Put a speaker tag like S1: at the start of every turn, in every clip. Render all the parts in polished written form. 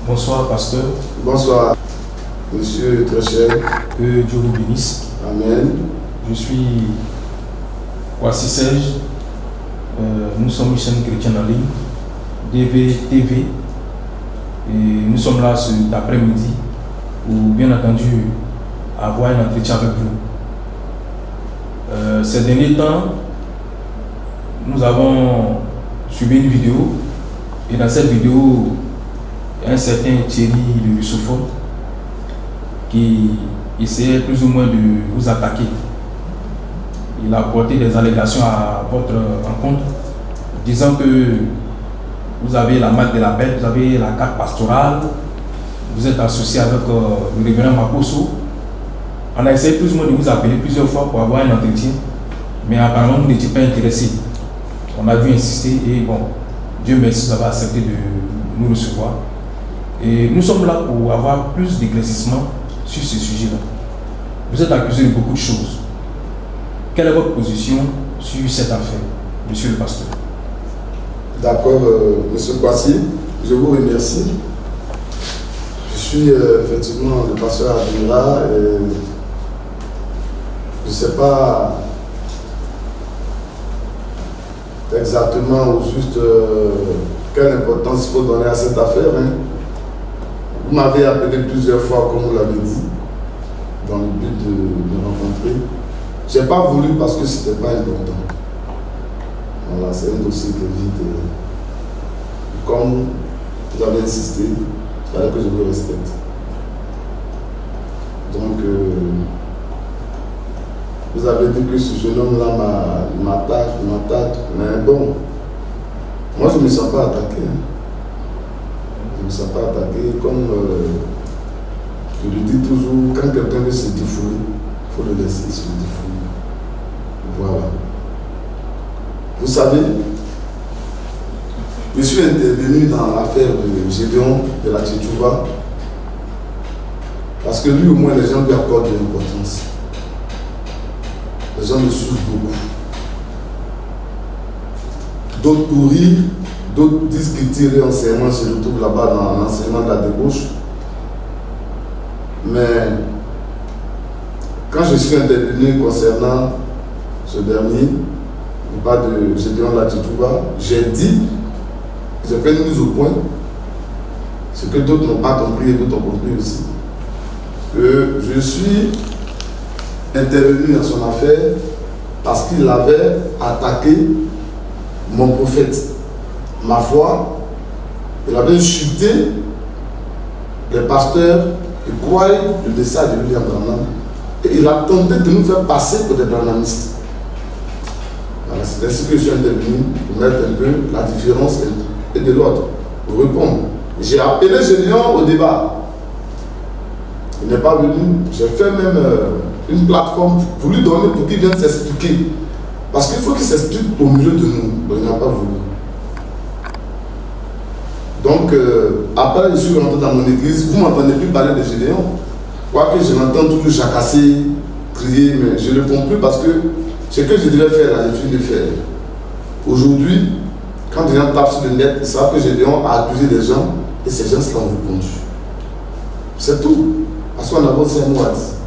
S1: Bonsoir, pasteur.
S2: Bonsoir, monsieur très cher.
S1: Que Dieu vous bénisse.
S2: Amen.
S1: Je suis Kwasi Serge. Nous sommes une chaîne chrétienne en ligne, DVTV. Et nous sommes là cet après-midi pour, bien entendu, avoir un entretien avec vous. Ces derniers temps, nous avons suivi une vidéo. Et dans cette vidéo, il y a un certain Thierry de Russophone qui essayait plus ou moins de vous attaquer. Il a porté des allégations à votre encontre, disant que vous avez la marque de la bête, vous avez la carte pastorale, vous êtes associé avec le révérend Makosso. On a essayé plus ou moins de vous appeler plusieurs fois pour avoir un entretien, mais apparemment vous n'étiez pas intéressé. On a dû insister et bon, Dieu merci, vous avez accepté de nous recevoir. Et nous sommes là pour avoir plus d'éclaircissement sur ce sujet-là. Vous êtes accusé de beaucoup de choses. Quelle est votre position sur cette affaire, monsieur le pasteur?
S2: D'accord, monsieur Kwasi, je vous remercie. Je suis effectivement le pasteur Admira et je ne sais pas exactement au juste quelle importance il faut donner à cette affaire. Hein. Vous m'avez appelé plusieurs fois, comme vous l'avez dit, dans le but de me rencontrer. Je n'ai pas voulu parce que ce n'était pas important. Voilà, c'est un dossier qui est vide. Comme vous avez insisté, il fallait que je vous respecte. Donc, vous avez dit que ce jeune homme-là m'attaque, mais bon, moi je ne me sens pas attaqué. Hein. Je ne me sens pas attaqué. Comme je le dis toujours, quand quelqu'un veut se défouler, il faut le laisser se défouler. Voilà. Vous savez, je suis intervenu dans l'affaire de Gédéon de la Tchétchouva parce que lui, au moins, les gens lui accordent de l'importance. Les gens le suivent beaucoup. D'autres pour rire, d'autres disent qu'ils tirent enseignement, se retrouvent là-bas dans l'enseignement de la débauche. Mais quand je suis intervenu concernant ce dernier, il parle de Gédéon la Tchétchouva, j'ai dit, j'ai fait une mise au point, ce que d'autres n'ont pas compris et d'autres ont compris aussi, que je suis intervenu dans son affaire parce qu'il avait attaqué mon prophète, ma foi. Il avait insulté les pasteurs qui croient le message de William Branham et il a tenté de nous faire passer pour des branhamistes. Voilà, c'est ainsi que je suis intervenu pour mettre un peu la différence et de l'autre, pour répondre. J'ai appelé Gédéon au débat. Il n'est pas venu. J'ai fait même une plateforme pour lui donner, pour qu'il vienne s'expliquer. Parce qu'il faut qu'il s'explique au milieu de nous. Il n'a pas voulu. Donc, après, je suis rentré dans mon église. Vous ne m'entendez plus parler de Gédéon. Quoique je l'entends toujours jacasser, crier, mais je ne réponds plus parce que ce que je devais faire, là, je finis de faire. Aujourd'hui, quand les gens tapent sur le net, ils savent que Gédéon a accusé des gens et ces gens l'ont répondu. C'est tout. Parce qu'on a aussi un mot à dire.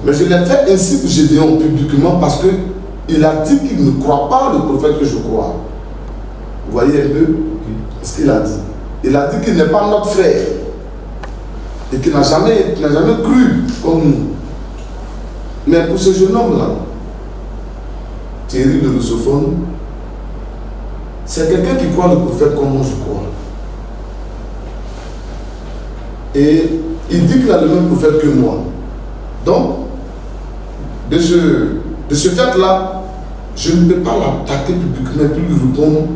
S2: Mais je l'ai fait ainsi pour Gédéon publiquement parce qu'il a dit qu'il ne croit pas le prophète que je crois. Vous voyez un peu ce qu'il a dit. Il a dit qu'il n'est pas notre frère et qu'il n'a jamais cru comme nous. Mais pour ce jeune homme-là, Thierry de Russophone, c'est quelqu'un qui croit le prophète comme moi je crois. Et il dit qu'il a le même prophète que moi. Donc, de ce fait-là, je ne peux pas l'attaquer publiquement et puis lui répondre.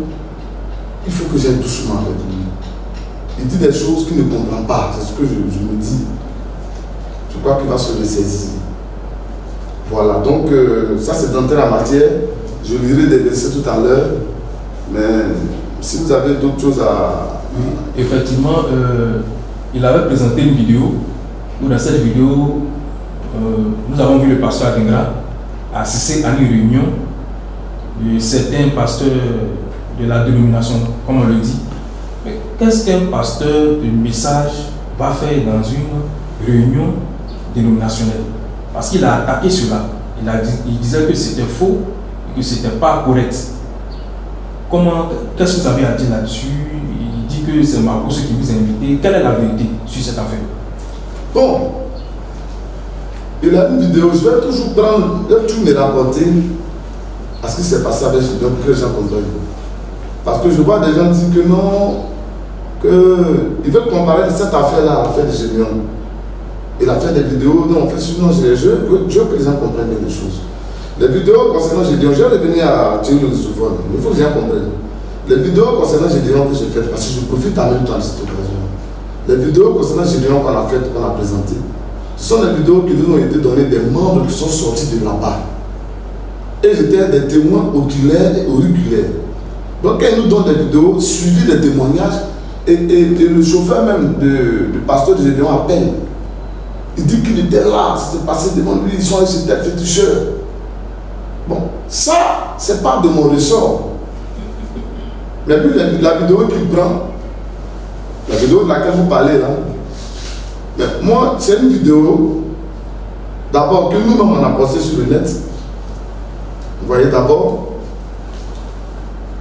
S2: Il faut que j'aille doucement avec lui. Il dit des choses qu'il ne comprend pas. C'est ce que je me dis. Je crois qu'il va se ressaisir. Voilà, donc ça c'est d'entrer en matière. Je lirai des versets tout à l'heure. Mais si vous avez d'autres choses à...
S1: Oui, effectivement, il avait présenté une vidéo. Où dans cette vidéo, nous avons vu le pasteur Adingra assister à une réunion de certains pasteurs de la dénomination, comme on le dit, Mais qu'est-ce qu'un pasteur de message va faire dans une réunion dénominationnelle? Parce qu'il a attaqué cela. Il disait que c'était faux et que c'était pas correct. Qu'est-ce que vous avez à dire là-dessus? Il dit que c'est Makosso qui vous a invité. Quelle est la vérité sur cette affaire?
S2: Bon, il a une vidéo, je vais toujours prendre, tout me rapporter à ce qui s'est passé avec Gédéon pour que les gens comprennent. Parce que je vois des gens dire que non, qu'ils veulent comparer cette affaire-là à l'affaire de Gédéon. Il a fait des vidéos, non, on fait sur, non, je veux que les gens comprennent bien les choses. Les vidéos concernant Gédéon, je vais revenir à Thierry Lusophone, il faut que les gens comprennent. Les vidéos concernant Gédéon que j'ai faites, parce que je profite en même temps de cette occasion. Les vidéos concernant Gédéon qu'on a faites, qu'on a présentées, ce sont des vidéos qui nous ont été données des membres qui sont sortis de là-bas. Et j'étais des témoins oculaires et auriculaires. Donc quand ils nous donnent des vidéos suivies des témoignages, et le chauffeur même du pasteur de Gédéon appelle. Il dit qu'il était là, c'était passé devant lui, ils sont allés sur des féticheurs. Bon, ça, c'est pas de mon ressort. Mais puis la vidéo qu'il prend, la vidéo de laquelle vous parlez là, mais moi, c'est une vidéo, d'abord, que nous-mêmes on a posté sur le net. Vous voyez d'abord.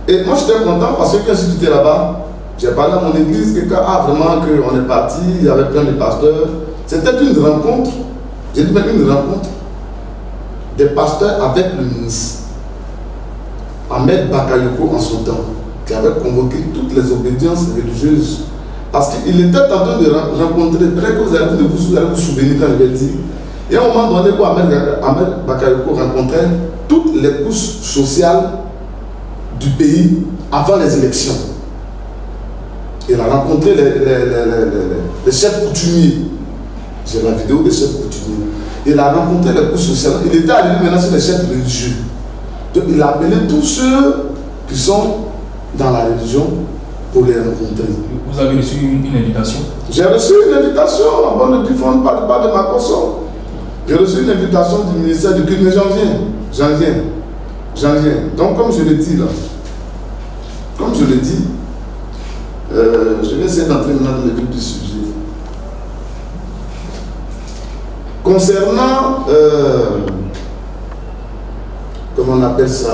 S2: Et moi j'étais content parce que quand j'étais là-bas, j'ai parlé à mon église, quelqu'un vraiment qu'on est parti, il y avait plein de pasteurs. C'était une rencontre, j'ai dit même une rencontre des pasteurs avec le ministre Ahmed Bakayoko en son temps, qui avait convoqué toutes les obédiences religieuses. Parce qu'il était en train de rencontrer, peut-être que vous allez vous souvenir quand je l'ai dit, et à un moment donné, où Ahmed Bakayoko rencontrait toutes les couches sociales du pays avant les élections. Il a rencontré les chefs coutumiers. J'ai la vidéo des chefs coutumiers. Il a rencontré les couches sociales. Il était arrivé maintenant sur les chefs religieux. Donc il a appelé tous ceux qui sont dans la religion pour les rencontrer.
S1: Vous avez reçu une invitation? J'ai
S2: reçu une invitation avant de diffuser par de Makosso. J'ai reçu une invitation du ministère du culte, mais j'en viens. Donc comme je l'ai dit là, je vais essayer d'entrer maintenant dans le vif du sujet. Concernant, comment on appelle ça,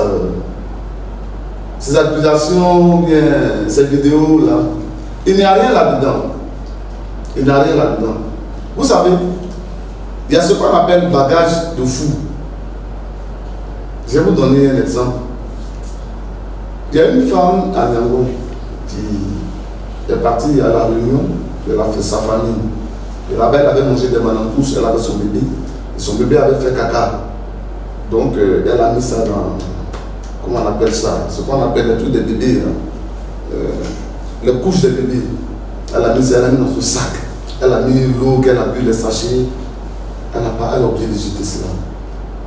S2: ces accusations, bien, ces vidéos-là, il n'y a rien là-dedans. Vous savez, il y a ce qu'on appelle bagage de fou. Je vais vous donner un exemple. Il y a une femme à Niango qui est partie à la réunion, elle a fait sa famille. Et là-bas, elle avait mangé des manantous, elle avait son bébé. Et son bébé avait fait caca. Donc, elle a mis ça dans, comment on appelle ça? Ce qu'on appelle les trucs des bébés. Les couches des bébés. Elle a mis dans ce sac. Elle a mis l'eau qu'elle a bu, les sachets. Elle a oublié de jeter cela.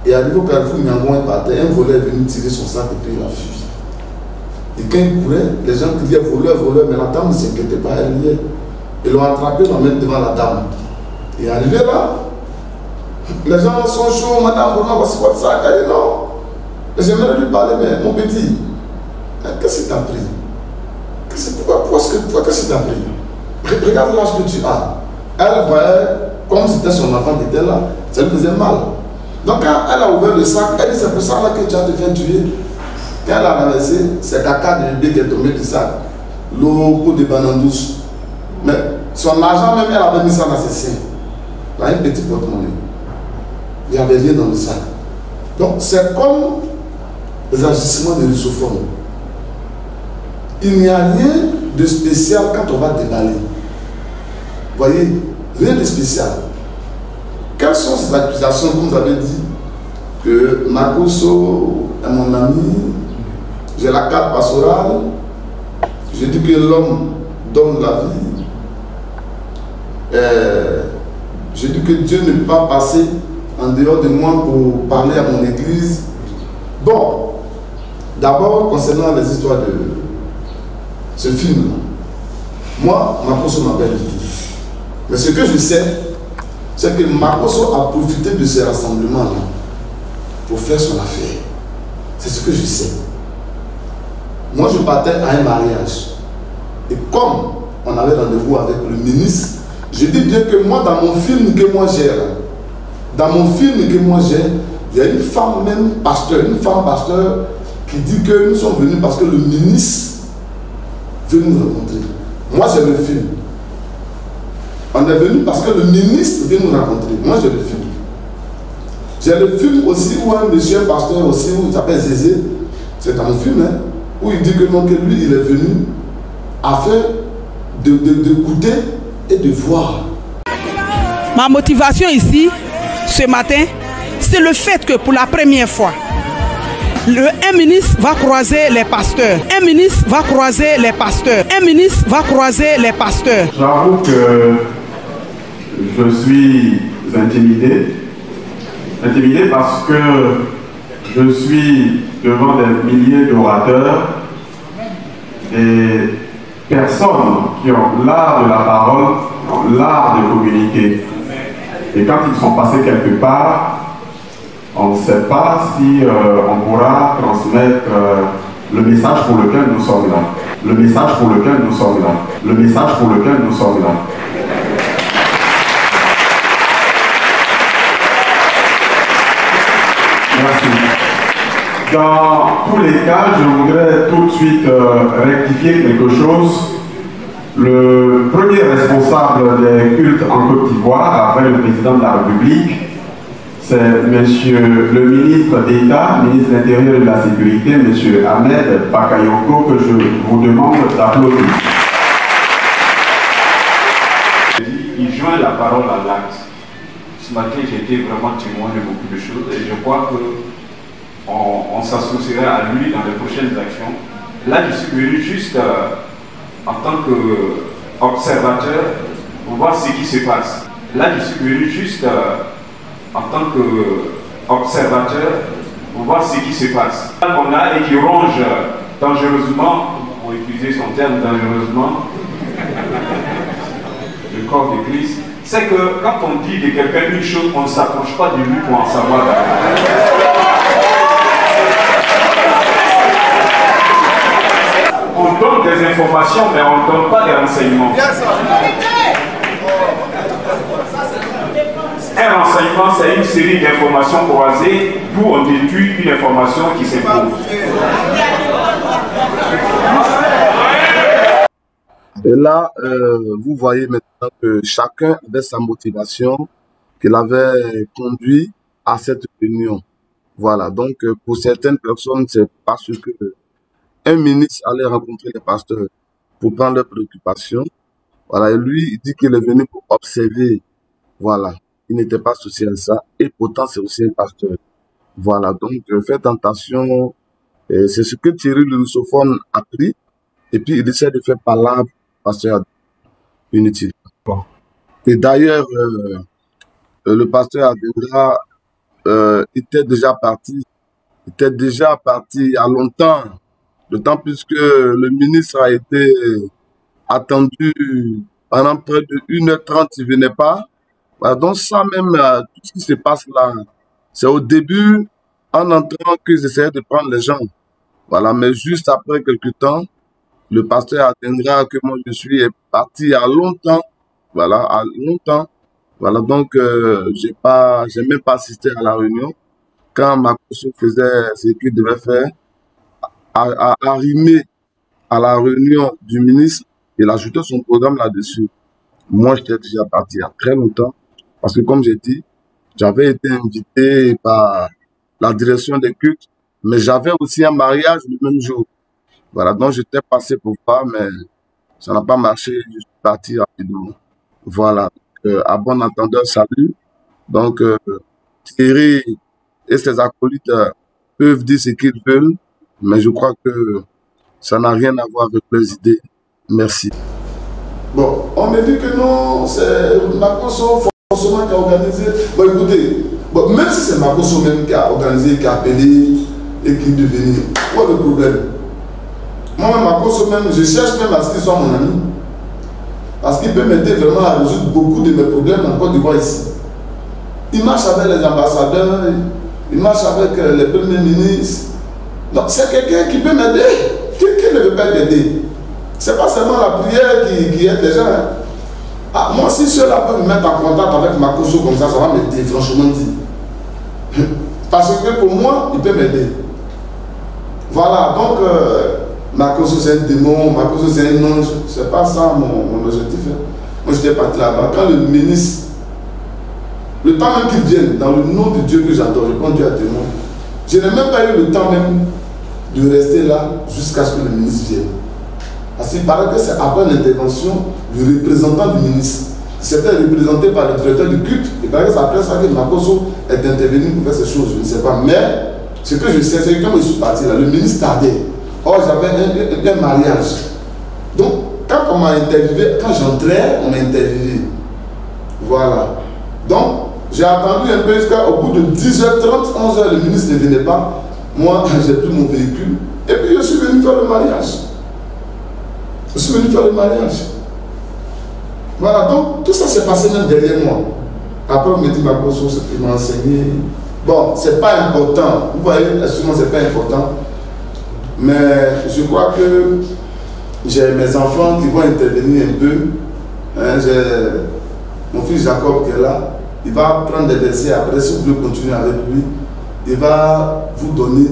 S2: Et arrivé au carrefour, Niango est parti. Un voleur est venu tirer son sac et puis il a fui. Et quand il courait, les gens criaient voleur, mais la dame ne s'inquiétait pas, elle riait. Ils l'ont attrapé, l'ont mis devant la dame. Et arrivé là, les gens sont chauds, madame, vraiment, voici votre sac. Elle dit non. J'aimerais lui parler, mais mon petit, qu'est-ce que tu as pris? Pourquoi qu'est-ce que tu as pris? Regarde l'âge que tu as. Elle voyait comme si c'était son enfant qui était là. Ça lui faisait mal. Donc quand elle a ouvert le sac, elle dit c'est pour ça là que tu as te fait tuer. Quand elle a renversé, c'est caca de bébé qui est tombé du sac. L'eau pour des bananes douces. Mais son argent même, elle avait mis ça dans ses seins. Dans un petit porte-monnaie. Il n'y avait rien dans le sac. Donc c'est comme les agissements de Lusophone. Il n'y a rien de spécial quand on va déballer. Vous voyez, rien de spécial. Quelles sont ces accusations que vous avez dit que Makosso est mon ami, j'ai la carte pastorale, je dis que l'homme donne la vie, je dis que Dieu ne peut pas passer en dehors de moi pour parler à mon église. Bon, d'abord concernant les histoires de ce film, moi, Makosso m'appelle invité. Mais ce que je sais, c'est que Makosso a profité de ces rassemblements-là pour faire son affaire. C'est ce que je sais. Moi, je partais à un mariage. Et comme on avait rendez-vous avec le ministre, je dis bien que moi, dans mon film que moi j'ai, il y a une femme même pasteur, qui dit que nous sommes venus parce que le ministre veut nous rencontrer. Moi j'ai le film. On est venu parce que le ministre veut nous rencontrer. Moi j'ai le film. J'ai le film aussi où un monsieur, un pasteur aussi, où il s'appelle Zézé, c'est dans mon film, hein, où il dit que non, que lui, il est venu afin d'écouter et de voir.
S3: Ma motivation ici, ce matin, c'est le fait que pour la première fois, un ministre va croiser les pasteurs. Un ministre va croiser les pasteurs. Un ministre va croiser les pasteurs.
S4: J'avoue que je suis intimidé. Intimidé parce que je suis devant des milliers d'orateurs, des personnes qui ont l'art de la parole, l'art de communiquer. Et quand ils sont passés quelque part, on ne sait pas si on pourra transmettre le message pour lequel nous sommes là. Le message pour lequel nous sommes là. Le message pour lequel nous sommes là. Merci. Dans tous les cas, je voudrais tout de suite rectifier quelque chose. Le premier responsable des cultes en Côte d'Ivoire, après le président de la République, c'est monsieur le ministre d'État, ministre de l'Intérieur et de la Sécurité, monsieur Ahmed Bakayoko, que je vous demande d'applaudir.
S5: Il joint la parole à l'acte. Ce matin, j'étais vraiment témoin de beaucoup de choses et je crois qu'on s'associerait à lui dans les prochaines actions. Là, je suis venu juste en tant qu'observateur pour voir ce qui se passe. Là, je suis venu juste en tant qu'observateur pour voir ce qui se passe. On a et qui ronge dangereusement, pour utiliser son terme dangereusement, le corps de Christ, c'est que quand on dit de quelqu'un une chose, on ne s'approche pas de lui pour en savoir davantage. On donne des informations, mais on ne donne pas des renseignements. Un renseignement, c'est une série d'informations croisées, d'où on déduit une information qui s'impose.
S2: Et là, vous voyez maintenant que chacun avait sa motivation qui l'avait conduit à cette réunion. Voilà, donc pour certaines personnes, c'est parce que un ministre allait rencontrer les pasteurs pour prendre leurs préoccupations. Voilà, et lui, il dit qu'il est venu pour observer. Voilà, il n'était pas associé à ça. Et pourtant, c'est aussi un pasteur. Voilà, donc faites attention. C'est ce que Thierry le Russophone a pris. Et puis, il essaie de faire palabre pasteur inutile. Bon. Et d'ailleurs, le pasteur Adendra était déjà parti. Il était déjà parti il y a longtemps. D'autant plus que le ministre a été attendu pendant près de 1h30, il ne venait pas. Voilà, donc ça même, tout ce qui se passe là, c'est au début, en entrant, qu'ils essayaient de prendre les gens. Voilà, mais juste après quelques temps, le pasteur Adendra, que moi je suis, est parti il y a longtemps. Voilà, à longtemps. Voilà, donc j'ai même pas assisté à la réunion. Quand Makosso faisait ce qu'il devait faire, à arrimer à la réunion du ministre, il ajoutait son programme là-dessus. Moi, j'étais déjà parti il y a très longtemps, parce que comme j'ai dit, j'avais été invité par la direction des cultes, mais j'avais aussi un mariage le même jour. Voilà, donc j'étais passé pour voir, mais ça n'a pas marché, je suis parti rapidement. Voilà, à bon entendeur, salut. Donc, Thierry et ses acolytes peuvent dire ce qu'ils veulent, mais je crois que ça n'a rien à voir avec leurs idées. Merci. Bon, on me dit que non, c'est Makosso forcément qui a organisé. Bon, écoutez, bon, même si c'est Makosso même qui a organisé, qui a appelé et qui est devenu, quoi le problème? Moi-même, Makosso même, je cherche même à ce qu'il soit mon ami. Parce qu'il peut m'aider vraiment à résoudre beaucoup de mes problèmes en Côte d'Ivoire ici. Il marche avec les ambassadeurs, il marche avec les premiers ministres. Donc c'est quelqu'un qui peut m'aider. Qui ne veut pas m'aider? C'est pas seulement la prière qui aide les gens. Hein. Ah, moi, si ceux-là peuvent me mettre en contact avec Makosso comme ça va m'aider, franchement dit. Parce que pour moi, il peut m'aider. Voilà, donc Makosso c'est un démon, Makosso c'est un ange. C'est pas ça mon objectif. Hein. Moi, j'étais parti là-bas. Quand le ministre, le temps même qu'il vienne, dans le nom de Dieu que j'adore, je prends Dieu à témoin, je n'ai même pas eu le temps même de rester là jusqu'à ce que le ministre vienne. Parce qu'il paraît que c'est après l'intervention du représentant du ministre. C'était représenté par le directeur du culte. Il paraît que c'est après ça que Makosso est intervenu pour faire ces choses. Je ne sais pas. Mais ce que je sais, c'est que quand je suis parti là, le ministre tardait. Or, j'avais un mariage. Donc, quand on m'a interviewé, quand j'entrais, on m'a interviewé. Voilà. Donc, j'ai attendu un peu jusqu'au bout de 10h30, 11h, le ministre ne venait pas. Moi, j'ai pris mon véhicule. Et puis, je suis venu faire le mariage. Je suis venu faire le mariage. Voilà, donc tout ça s'est passé même derrière moi. Après, on me dit Makosso, il m'a enseigné. Bon, c'est pas important. Vous voyez, excusez-moi, c'est pas important. Mais je crois que j'ai mes enfants qui vont intervenir un peu. Hein, j'ai mon fils Jacob qui est là. Il va prendre des versets après, si vous voulez continuer avec lui. Il va vous donner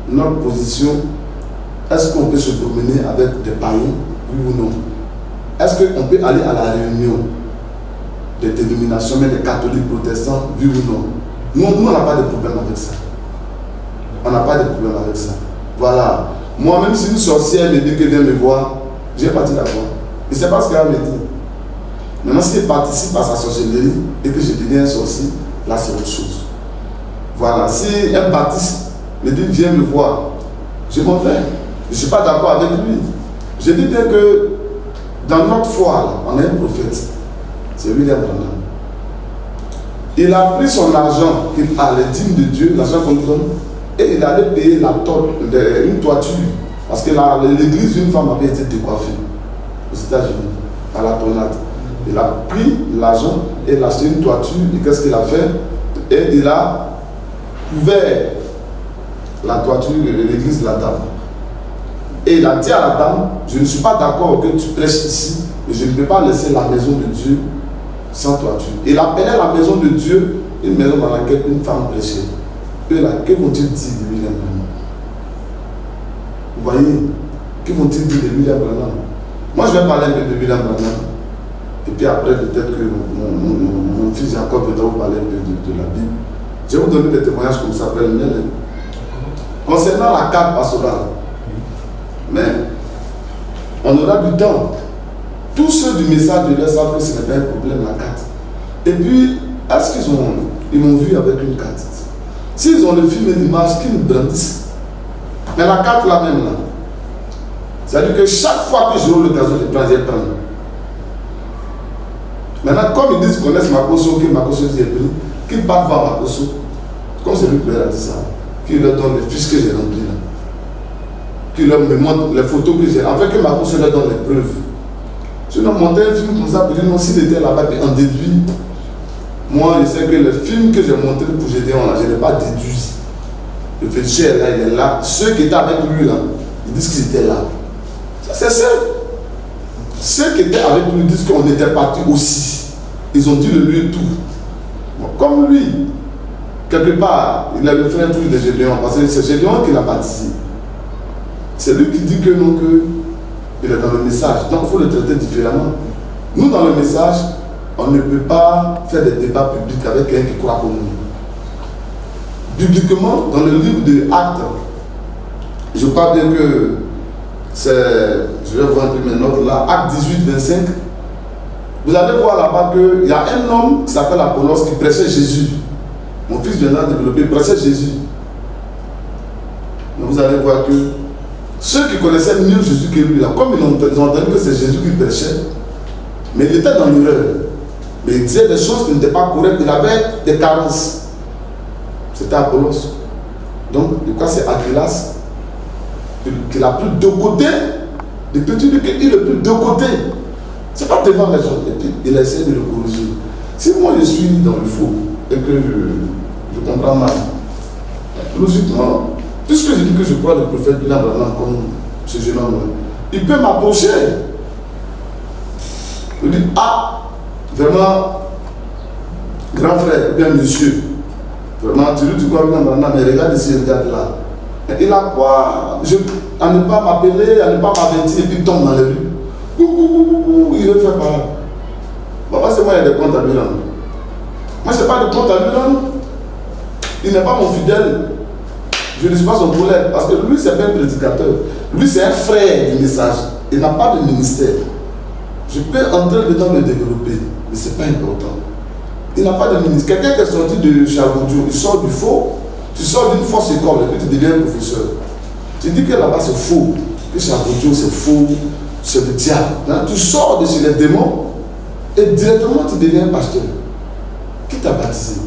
S2: notre position. Est-ce qu'on peut se promener avec des païens, oui ou non? Est-ce qu'on peut aller à la réunion des dénominations, même des catholiques protestants, oui ou non? Nous on n'a pas de problème avec ça. On n'a pas de problème avec ça. Voilà. Moi, même si une sorcière me dit qu'elle vient me voir, j'ai parti la voir. Et c'est pas ce qu'elle me dit. Maintenant, si elle participe à sa sorcellerie et que je deviens un sorcier, là c'est autre chose. Voilà. Si un baptiste me dit viens me voir, je m'en vais. Je ne suis pas d'accord avec lui. Je dis bien que dans notre foi, on a un prophète. C'est William Branham. Il a pris son argent qu'il a, les dîmes de Dieu, l'argent qu'on lui donne, et il allait payer une toiture. Parce que l'église d'une femme avait été décoiffée aux États-Unis, à la tornade. Il a pris l'argent et il a acheté une toiture. Et qu'est-ce qu'il a fait? Et il a couvert la toiture de l'église de la dame. Et il a dit à la dame, je ne suis pas d'accord que tu prêches ici, mais je ne peux pas laisser la maison de Dieu sans toiture. Il appelait la maison de Dieu une maison dans laquelle une femme prêchait. Eux là, que vont-ils dire de William Branham? Vous voyez, que vont-ils dire de William Branham? Moi je vais parler un peu de William Branham. Et puis après, peut-être que mon fils Jacob viendra vous parler un peu de la Bible. Je vais vous donner des témoignages comme ça après le mien. Concernant la carte pastorale, mais on aura du temps. Tous ceux du message de l'air savent que ce n'est pas un problème, la carte. Et puis, est-ce qu'ils m'ont vu avec une carte? S'ils ont le film et l'image, qu'ils me brandissent. Mais la carte là même là, c'est-à-dire que chaque fois que j'aurai l'occasion de prendre, je vais prendre. Maintenant, comme ils disent qu'ils connaissent Makosso, que Makosso dit pris, qu'ils partent voir Makosso, comme c'est lui qui leur a dit ça, qu'il leur donne les fiches que j'ai remplies là. Qui leur me montre les photos que j'ai, afin que Makosso leur donne les preuves. Sinon, monter un film comme ça, pour dire non, s'il était là-bas, puis en déduit. Moi, je sais que le film que j'ai montré pour Gédéon, là, je n'ai pas déduit. Le féticheur est là, il est là. Ceux qui étaient avec lui, là, ils disent qu'ils étaient là. C'est ça. Ceux qui étaient avec lui disent qu'on était partis aussi. Ils ont dit le lieu tout. Bon, comme lui, quelque part, il a le frère tout de Gédéon, parce que c'est Gédéon qui l'a baptisé. C'est lui qui dit que non, il est dans le message. Donc il faut le traiter différemment. Nous, dans le message, on ne peut pas faire des débats publics avec quelqu'un qui croit comme nous. Bibliquement, dans le livre de Actes, je crois bien que c'est, je vais voir un peu mes notes là, Actes 18, 25, vous allez voir là-bas qu'il y a un homme qui s'appelle Apollos qui prêchait Jésus. Mon fils viendra développer, il prêchait Jésus. Mais vous allez voir que ceux qui connaissaient mieux Jésus que lui, là, comme ils ont entendu que c'est Jésus qui prêchait, mais il était dans l'erreur. Mais il disait des choses qui n'étaient pas correctes, il avait des carences. C'était Apollos. Donc, je crois que c'est Aquilas qu'il a pris de côté, depuis qu'il est plus de côté. Ce n'est pas devant les gens. Et puis, il a essayé de le corriger. Si moi je suis dans le faux et que je comprends mal, logiquement, puisque je dis que je crois le prophète William Branham comme ce jeune homme, il peut m'approcher. Il dit, ah, vraiment, grand frère, bien monsieur, vraiment, tu vois, mais regarde ici, regarde là. Et il a quoi à ne pas m'appeler, à ne pas m'avertir, et puis il tombe dans les rues. Il le fait par là. Moi, c'est moi, il y a des comptes à lui rendre. Moi, je n'ai pas de compte à lui rendre. Il n'est pas mon fidèle. Je ne suis pas son collègue. Parce que lui, c'est pas un prédicateur. Lui, c'est un frère du message. Il n'a pas de ministère. Je peux entrer dedans le développer, mais ce n'est pas important. Il n'a pas de ministère. Quelqu'un qui est sorti de Charbondiou, il sort du faux. Tu sors d'une fausse école et puis tu deviens professeur. Tu dis que là-bas c'est faux, que Charbondiou c'est faux, c'est le diable. Hein? Tu sors de chez les démons et directement tu deviens pasteur. Qui t'a baptisé?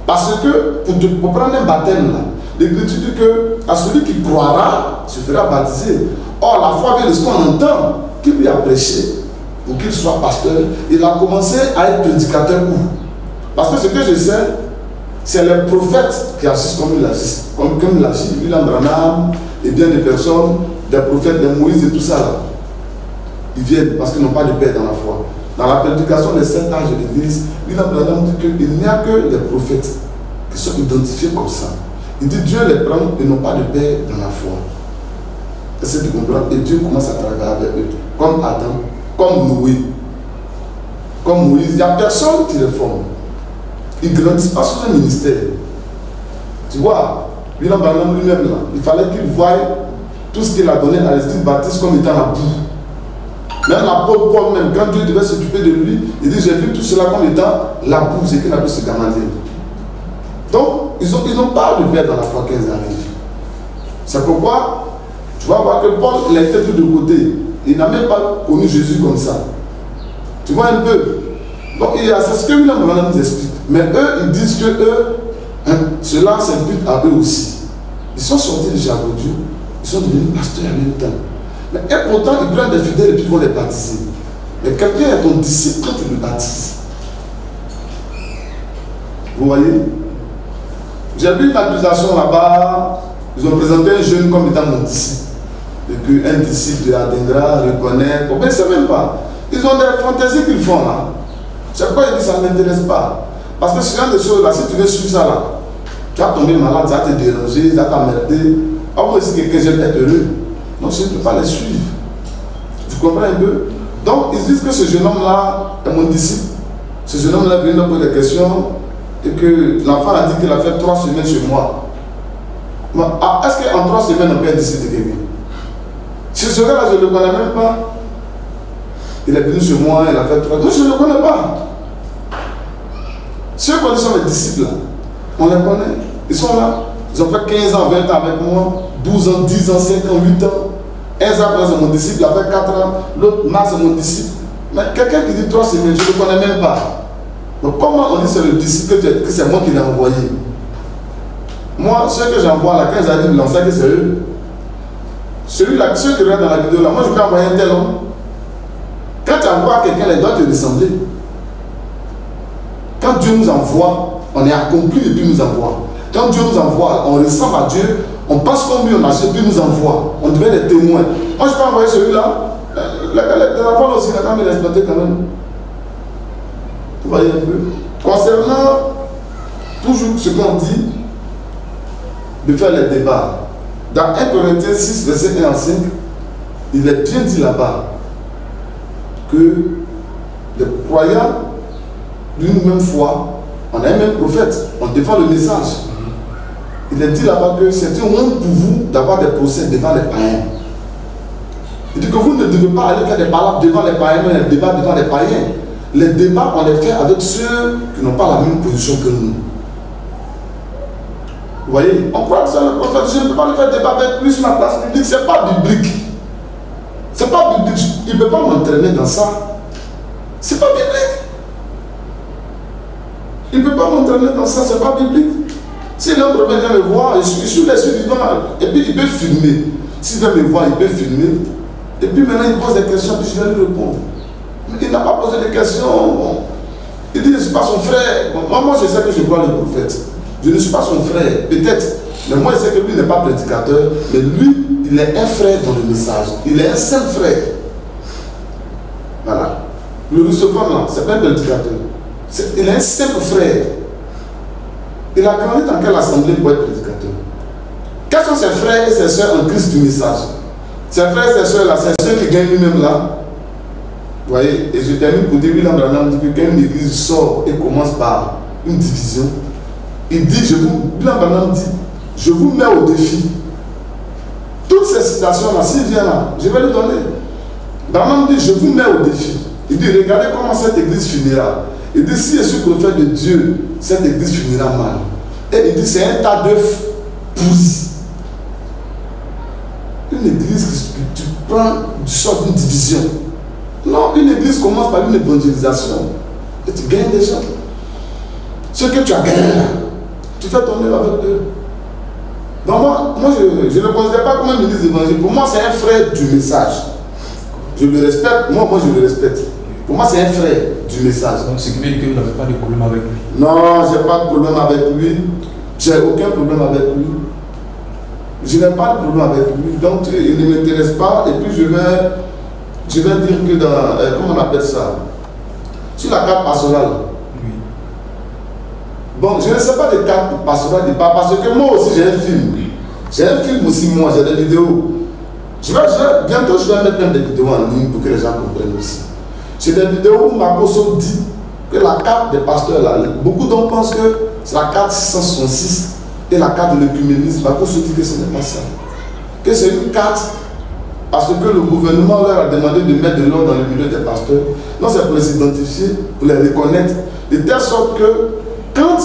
S2: Parce que pour prendre un baptême là, l'Écriture dit que à celui qui croira se fera baptiser. Or la foi vient de ce qu'on entend, qui lui a prêché pour qu'il soit pasteur. Il a commencé à être prédicateur où? Parce que ce que je sais, c'est les prophètes qui agissent comme ils agissent. Comme il agit, William Branham et bien des personnes, des prophètes, des Moïse et tout ça là. Ils viennent parce qu'ils n'ont pas de paix dans la foi. Dans la prédication des 7 âges de l'Église, William Branham dit qu'il n'y a que les prophètes qui sont identifiés comme ça. Il dit Dieu les prend, ils n'ont pas de paix dans la foi. Est-ce que tu comprends? Et Dieu commence à travailler avec eux. Comme Adam, comme Noé, comme Moïse. Il n'y a personne qui les forme. Ils ne grandissent pas sous un ministère. Tu vois, William Branham lui-même, là, il fallait qu'il voie tout ce qu'il a donné à l'Esprit Baptiste comme étant la boue. Même l'apôtre Paul, même quand Dieu devait s'occuper de lui, il dit j'ai vu tout cela comme étant la boue, c'est qu'il n'a pu se gamander. Donc, ils n'ont pas de paix dans la foi 15 années. C'est pourquoi, tu vas voir que Paul, il a été tout de côté. Il n'a même pas connu Jésus comme ça. Tu vois un peu. Donc, c'est ce que William Branham nous explique. Mais eux, ils disent que eux, cela s'impute à eux aussi. Ils sont sortis de Charbondiou, ils sont devenus pasteurs en même temps. Mais et pourtant, ils prennent des fidèles et puis ils vont les baptiser. Mais quelqu'un est ton disciple quand tu le baptises. Vous voyez? J'ai vu une accusation là-bas. Ils ont présenté un jeune comme étant mon disciple. Et puis un disciple de Adengra reconnaît. Mais ils ne savent même pas. Ils ont des fantaisies qu'ils font là. C'est pourquoi ils disent ça ne m'intéresse pas. Parce que ce genre de choses là, si tu veux suivre ça là, tu vas tomber malade, ça va te déranger, ça va t'emmerder. Ah, moi aussi quelqu'un j'aime être heureux. Donc je ne peux pas les suivre. Tu comprends un peu? Donc ils disent que ce jeune homme là est mon disciple. Ce jeune homme là vient me poser des questions et que l'enfant a dit qu'il a fait 3 semaines chez moi. Ah, est-ce qu'en 3 semaines on peut être disciple de quelqu'un? Ce gars là je ne le connais même pas. Il est venu chez moi, il a fait 3 semaines. Moi je ne le connais pas. Ceux qui sont les disciples, là, on les connaît. Ils sont là. Ils ont fait 15 ans, 20 ans avec moi, 12 ans, 10 ans, 5 ans, 8 ans. Un Zach, c'est mon disciple, il a fait 4 ans. L'autre, Marc, c'est mon disciple. Mais quelqu'un qui dit 3 semaines, je ne le connais même pas. Donc comment on dit c'est le disciple que c'est moi qui l'ai envoyé? Moi, ceux que j'envoie là, quand ils arrivent, ils que c'est eux. Celui-là, ceux qui regardent dans la vidéo là, moi je peux envoyer un tel homme. Quand tu envoies quelqu'un, il doit te ressembler. Quand Dieu nous envoie, on est accompli et puis nous envoie. Quand Dieu nous envoie, on ressemble à Dieu, on passe comme lui, on achète, puis nous envoie. On devient des témoins. Moi, je peux envoyer celui-là. Les enfants aussi, la femme est respectée quand même. Vous voyez un peu. Concernant toujours ce qu'on dit, de faire les débats. Dans 1 Corinthiens 6, verset 1 à 5, il est bien dit là-bas que les croyants d'une même foi, on a un même prophète, on défend le message. Il est dit là-bas que c'est une honte pour vous d'avoir des procès devant les païens. Il dit que vous ne devez pas aller faire des palabres devant les païens, mais des débats devant les païens. Les débats, on les fait avec ceux qui n'ont pas la même position que nous. Vous voyez, on croit que c'est le prophète, je ne peux pas le faire débat avec lui sur ma place publique, ce n'est pas biblique. C'est pas biblique, il ne peut pas m'entraîner dans ça. C'est pas biblique. Il ne peut pas m'entraîner dans ça, c'est pas biblique. Si l'un vient me voir, je suis les suivants, et puis il peut filmer. S'il vient me voir, il peut filmer. Et puis maintenant il pose des questions, puis je vais lui répondre. Mais il n'a pas posé de questions. Il dit, je ne suis pas son frère. Moi, je sais que je crois le prophète. Je ne suis pas son frère, peut-être. Mais moi, je sais que lui n'est pas prédicateur. Mais lui, il est un frère dans le message. Il est un seul frère. Voilà. Le rusophone là, c'est pas un prédicateur. Il est un simple frère. Il a grandi dans quelle assemblée pour être prédicateur? Quels sont ses frères et ses soeurs en Christ du message? Ses frères et ses soeurs là, c'est ceux qui gagnent lui-même là. Vous voyez, et je termine pour dire, William Branham dit que quand une église sort et commence par une division, il dit, William Branham dit, je vous mets au défi. Toutes ces citations-là, s'il vient là, je vais les donner. Branham dit, je vous mets au défi. Il dit, regardez comment cette église finira. Il dit, si je suis prophète de Dieu, cette église finira mal. Et il dit, c'est un tas d'œufs pourris. Une église qui tu prends, tu sors d'une division. Non, une église commence par une évangélisation. Et tu gagnes des gens. Ce que tu as gagné là, tu fais ton œuvre avec eux. Donc moi je ne le considère pas comme un ministre d'évangile. Pour moi, c'est un frère du message. Je le respecte. Moi, je le respecte. Pour moi, c'est un frère du message.
S1: Donc, ce qui veut dire que vous n'avez pas de problème avec lui?
S2: Non, je n'ai pas de problème avec lui. Je n'ai aucun problème avec lui. Je n'ai pas de problème avec lui. Donc, il ne m'intéresse pas. Et puis, je vais dire que dans... comment on appelle ça? Sur la carte pastorale.
S1: Oui.
S2: Bon, je ne sais pas des cartes pastorales, parce que moi aussi, j'ai un film. J'ai un film aussi, moi, j'ai des vidéos. Bientôt, je vais mettre même des vidéos en ligne pour que les gens comprennent aussi. J'ai des vidéos où Makoso dit que la carte des pasteurs, là, beaucoup d'hommes pensent que c'est la carte 666 et la carte de l'œcuménisme. Makoso dit que ce n'est pas ça. Que c'est une carte parce que le gouvernement leur a demandé de mettre de l'ordre dans le milieu des pasteurs. Non, c'est pour les identifier, pour les reconnaître. De telle sorte que quand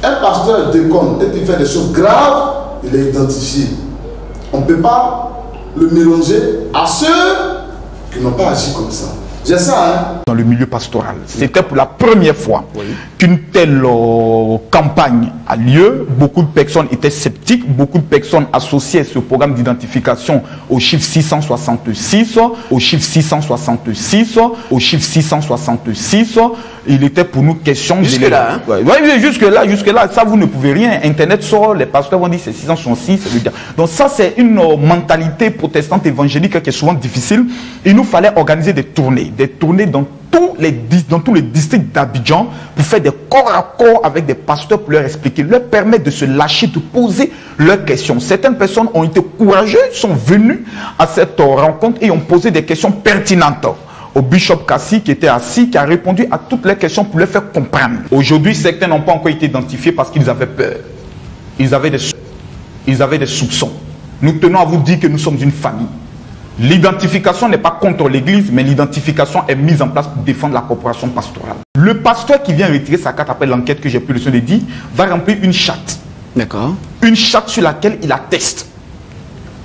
S2: un pasteur déconne et qu'il fait des choses graves, il est identifié. On ne peut pas le mélanger à ceux qui n'ont pas agi comme ça. J'ai ça, hein?
S6: Dans le milieu pastoral. C'était pour la première fois qu'une telle campagne a lieu. Beaucoup de personnes étaient sceptiques. Beaucoup de personnes associaient ce programme d'identification au chiffre 666, au chiffre 666, au chiffre 666. Il était pour nous question...
S7: Jusque-là, hein?
S6: Oui, jusque-là. Ça, vous ne pouvez rien. Internet sort, les pasteurs vont dire c'est 666. Donc ça, c'est une mentalité protestante évangélique qui est souvent difficile. Il nous fallait organiser des tournées dans tous les districts d'Abidjan pour faire des corps à corps avec des pasteurs pour leur expliquer, leur permettre de se lâcher, de poser leurs questions. Certaines personnes ont été courageuses, sont venues à cette rencontre et ont posé des questions pertinentes au bishop Kassi qui était assis, qui a répondu à toutes les questions pour les faire comprendre. Aujourd'hui, certains n'ont pas encore été identifiés parce qu'ils avaient peur. Ils avaient des soupçons. Nous tenons à vous dire que nous sommes une famille. L'identification n'est pas contre l'église, mais l'identification est mise en place pour défendre la corporation pastorale. Le pasteur qui vient retirer sa carte après l'enquête que j'ai pu le soin de dire, va remplir une charte.
S7: D'accord.
S6: Une charte sur laquelle il atteste.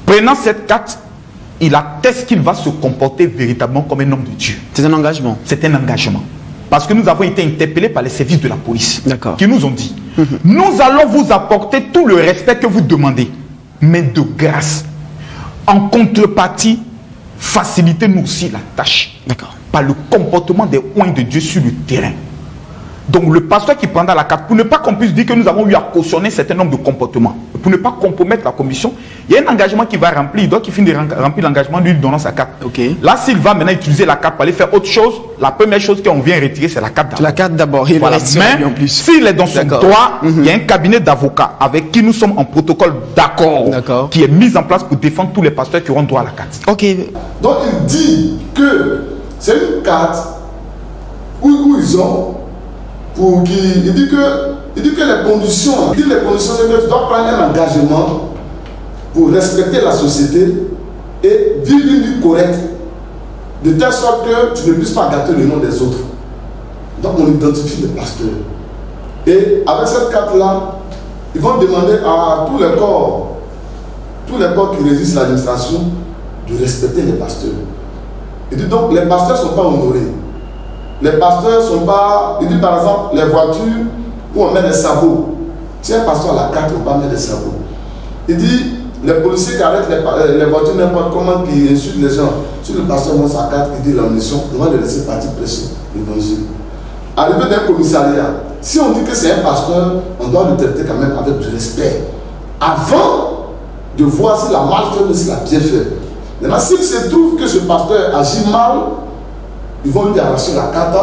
S6: Prenant cette carte, il atteste qu'il va se comporter véritablement comme un homme de Dieu.
S7: C'est un engagement.
S6: C'est un engagement. Parce que nous avons été interpellés par les services de la police.
S7: D'accord.
S6: Qui nous ont dit, nous allons vous apporter tout le respect que vous demandez, mais de grâce. En contrepartie, facilitez-nous aussi la tâche.
S7: D'accord.
S6: Par le comportement des oints de Dieu sur le terrain. Donc le pasteur qui prendra la carte, pour ne pas qu'on puisse dire que nous avons eu à cautionner un certain nombre de comportements, pour ne pas compromettre la commission, il y a un engagement qu'il va remplir, il doit qu'il finisse de remplir l'engagement, lui donnant sa carte.
S7: Okay.
S6: Là, s'il va maintenant utiliser la carte pour aller faire autre chose, la première chose qu'on vient retirer, c'est la carte d'abord.
S7: La carte d'abord,
S6: voilà. Mais
S7: en plus.
S6: s'il est dans son droit, il y a un cabinet d'avocats avec qui nous sommes en protocole d'accord, qui est mis en place pour défendre tous les pasteurs qui auront droit à la carte.
S7: Ok.
S2: Donc il dit que c'est une carte où ils ont il dit que les conditions, c'est que tu dois prendre un engagement pour respecter la société et vivre une vie correcte, de telle sorte que tu ne puisses pas gâter le nom des autres. Donc on identifie les pasteurs. Et avec cette carte-là, ils vont demander à tous les corps qui résistent à l'administration de respecter les pasteurs. Il dit donc les pasteurs ne sont pas honorés. Les pasteurs sont pas... Il dit par exemple, les voitures où on met des sabots. Si un pasteur a la carte, on ne peut pas mettre des sabots. Il dit, les policiers qui arrêtent les voitures n'importe comment, qui insultent les gens. Si le pasteur montre sa carte, il dit la mission, on va le laisser partir prêcher l'évangile. Arrivé d'un commissariat, si on dit que c'est un pasteur, on doit le traiter quand même avec du respect. Avant de voir s'il a mal fait ou s'il a bien fait. Maintenant, s'il se trouve que ce pasteur agit mal, ils vont lui arracher la carte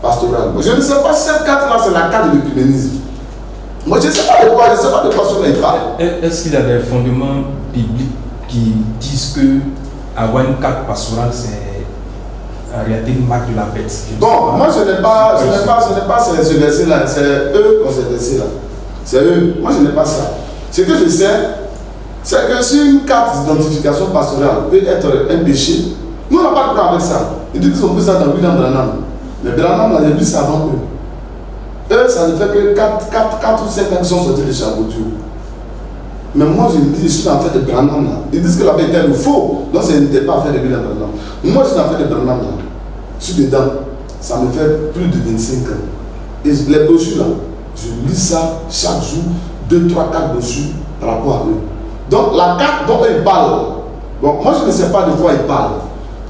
S2: pastorale. Je ne sais pas si cette carte-là, c'est la carte de l'œcuménisme. Moi, je ne sais pas de quoi, il parle.
S1: Est-ce qu'il y a des fondements bibliques qui disent que avoir une carte pastorale, c'est en réalité une marque de la bête?
S2: Bon, moi, je n'ai pas ce verset-là. C'est eux qui ont ce verset-là. C'est eux. Moi, je n'ai pas ça. Ce que je sais, c'est que si une carte d'identification pastorale peut être un péché, nous, on n'a pas de problème avec ça. Ils disent qu'ils ont pris ça dans William Branham. Mais Branham, là, il a vu ça avant eux. Eux, ça ne fait que 4 ou 5 ans qu'ils sont sortis de Chaboutiou. Mais moi, je me dis, je suis dans l'affaire de Branham, là. Ils disent que la vérité est faux. Donc, ce n'était pas affaire de William Branham. Moi, je suis dans l'affaire de Branham, là. Je suis dedans. Ça me fait plus de 25 ans. Et les brochures, là, je lis ça chaque jour, 2, 3, 4 brochures par rapport à eux. Donc, la carte dont ils parlent, bon, moi, je ne sais pas de quoi ils parlent.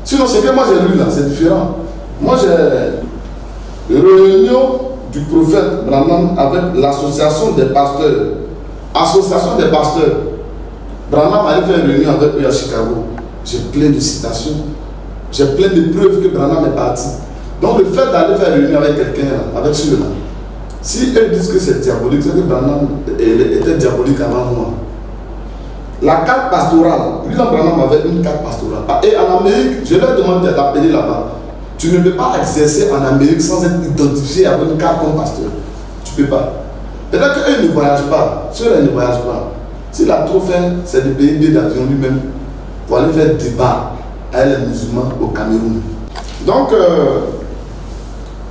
S2: Sinon, ce que moi j'ai lu là, c'est différent. Moi, j'ai réunion du prophète Branham avec l'association des pasteurs. Association des pasteurs. Branham allait faire une réunion avec eux à Chicago. J'ai plein de citations. J'ai plein de preuves que Branham est parti. Donc, le fait d'aller faire une réunion avec quelqu'un, avec celui-là, si eux disent que c'est diabolique, c'est que Branham était diabolique avant moi. La carte pastorale, William Branham avait une carte pastorale. Et en Amérique, je leur demandé d'appeler là-bas. Tu ne peux pas exercer en Amérique sans être identifié avec une carte comme pasteur. Tu ne peux pas. Peut-être qu'eux ne voyagent pas. Ceux-là ne voyagent pas. S'il a trop fait, c'est de payer des d'avion lui-même pour aller faire débat avec les musulmans au Cameroun. Donc,